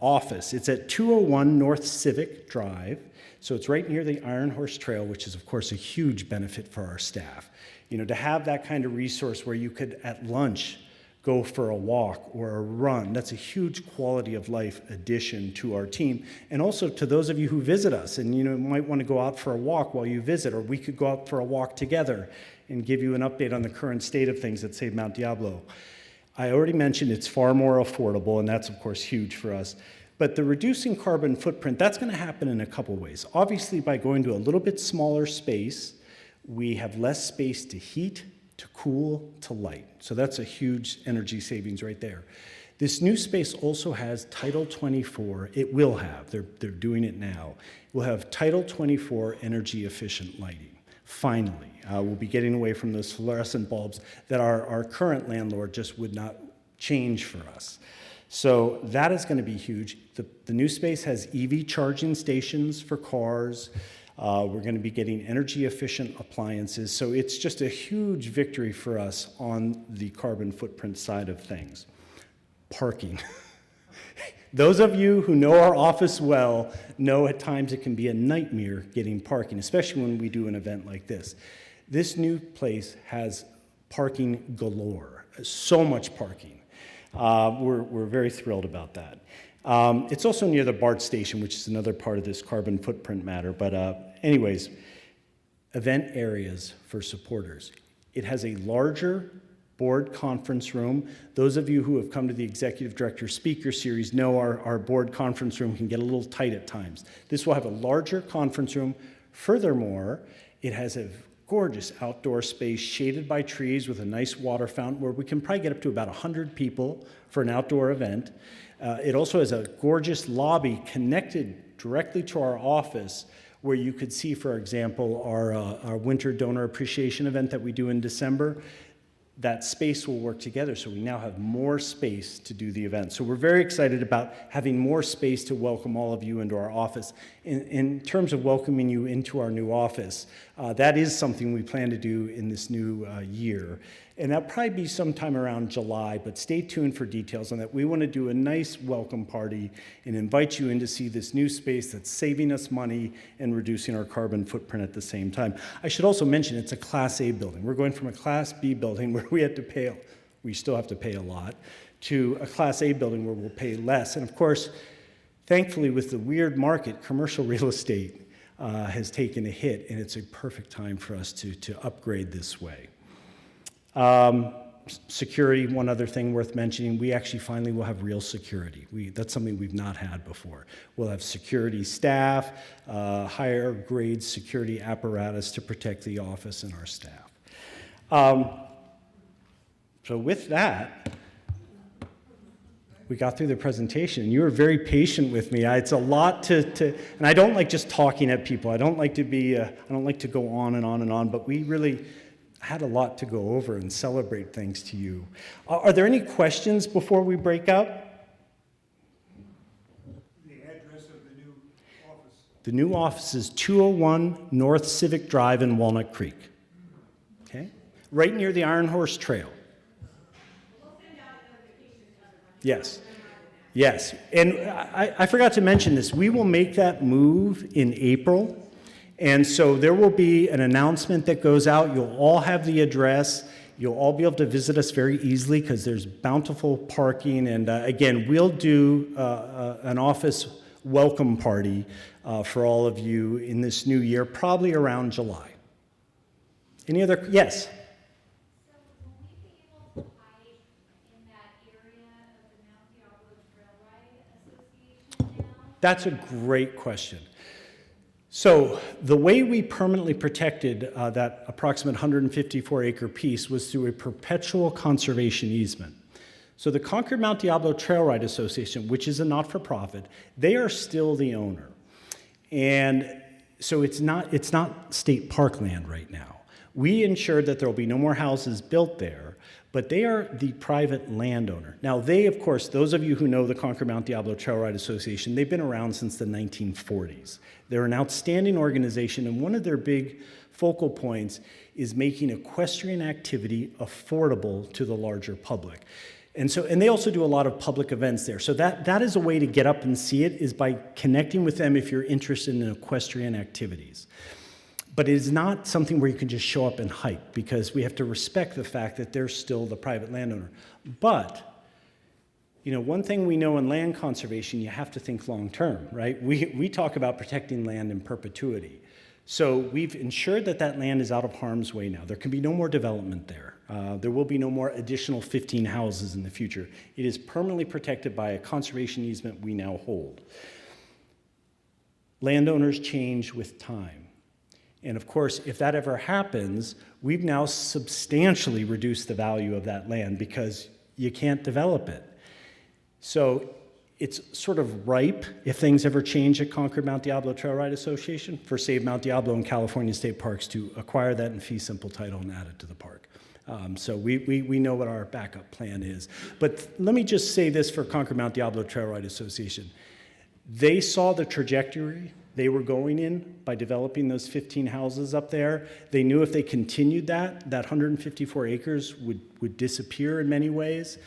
office. It's at 201 North Civic Drive, so it's right near the Iron Horse Trail, which is, of course, a huge benefit for our staff. To have that kind of resource where you could, at lunch, go for a walk or a run, that's a huge quality of life addition to our team. And also to those of you who visit us and might want to go out for a walk while you visit, or we could go out for a walk together and give you an update on the current state of things at Save Mount Diablo. I already mentioned it's far more affordable, and that's, of course, huge for us. But the reducing carbon footprint, that's going to happen in a couple ways. Obviously, by going to a little bit smaller space, we have less space to heat, to cool, to light. So that's a huge energy savings right there. This new space also has Title 24. It will have, they're doing it now. We'll have Title 24 energy efficient lighting. Finally, we'll be getting away from those fluorescent bulbs that our current landlord just would not change for us. So that is going to be huge. The new space has EV charging stations for cars. We're going to be getting energy efficient appliances. So it's just a huge victory for us on the carbon footprint side of things. Parking. Those of you who know our office well know at times it can be a nightmare getting parking, especially when we do an event like this. This new place has parking galore, so much parking. We're very thrilled about that. It's also near the BART station, which is another part of this carbon footprint matter. But anyways, event areas for supporters. It has a larger board conference room. Those of you who have come to the Executive Director Speaker Series know our board conference room can get a little tight at times. This will have a larger conference room. Furthermore, it has a gorgeous outdoor space shaded by trees with a nice water fountain where we can probably get up to about 100 people for an outdoor event. It also has a gorgeous lobby connected directly to our office where you could see, for example, our winter donor appreciation event that we do in December. That space will work together, so we now have more space to do the event. So we're very excited about having more space to welcome all of you into our office. In terms of welcoming you into our new office, that is something we plan to do in this new year. And that'll probably be sometime around July, but stay tuned for details on that. We want to do a nice welcome party and invite you in to see this new space that's saving us money and reducing our carbon footprint at the same time. I should also mention it's a Class A building. We're going from a Class B building where we still have to pay a lot, to a Class A building where we'll pay less. And of course, thankfully with the weird market, commercial real estate has taken a hit, and it's a perfect time for us to upgrade this way. Security, one other thing worth mentioning, we actually finally will have real security. That's something we've not had before. We'll have security staff, higher grade security apparatus to protect the office and our staff. So with that, we got through the presentation. You were very patient with me. It's a lot and I don't like just talking at people. I don't like to go on and on and on, but we really had a lot to go over and celebrate thanks to you. Are there any questions before we break up? The address of the new office. The new office is 201 North Civic Drive in Walnut Creek. Okay? Right near the Iron Horse Trail. Yes. Yes. And I forgot to mention this. We will make that move in April. And so there will be an announcement that goes out. You'll all have the address. You'll all be able to visit us very easily because there's bountiful parking. And again, we'll do an office welcome party for all of you in this new year, probably around July. Any other? Yes? So will we be able to hike in that area of the Mount Diablo Trail Ride Association now? That's a great question. So the way we permanently protected that approximate 154-acre piece was through a perpetual conservation easement. So the Concord Mount Diablo Trail Ride Association, which is a not-for-profit, they are still the owner. And so it's not state park land right now. We ensured that there will be no more houses built there, but they are the private landowner. Now they, of course, those of you who know the Concord Mount Diablo Trail Ride Association, they've been around since the 1940s. They're an outstanding organization, and one of their big focal points is making equestrian activity affordable to the larger public. And they also do a lot of public events there. So that is a way to get up and see it, is by connecting with them if you're interested in equestrian activities. But it is not something where you can just show up and hype, because we have to respect the fact that they're still the private landowner. But, you know, one thing we know in land conservation, you have to think long term, right? We talk about protecting land in perpetuity. So we've ensured that that land is out of harm's way now. There can be no more development there. There will be no more additional 15 houses in the future. It is permanently protected by a conservation easement we now hold. Landowners change with time. And of course, if that ever happens, we've now substantially reduced the value of that land because you can't develop it. So it's sort of ripe, if things ever change at Concord Mount Diablo Trail Ride Association, for Save Mount Diablo and California State Parks to acquire that in fee simple title and add it to the park. So we know what our backup plan is. But let me just say this for Concord Mount Diablo Trail Ride Association. They saw the trajectory they were going in by developing those 15 houses up there. They knew if they continued that 154 acres would disappear in many ways.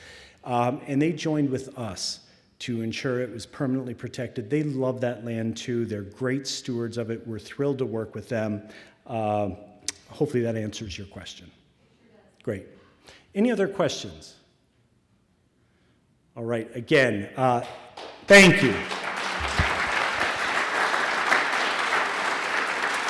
And they joined with us to ensure it was permanently protected. They love that land too. They're great stewards of it. We're thrilled to work with them. Hopefully that answers your question. Great. Any other questions? All right, again, thank you.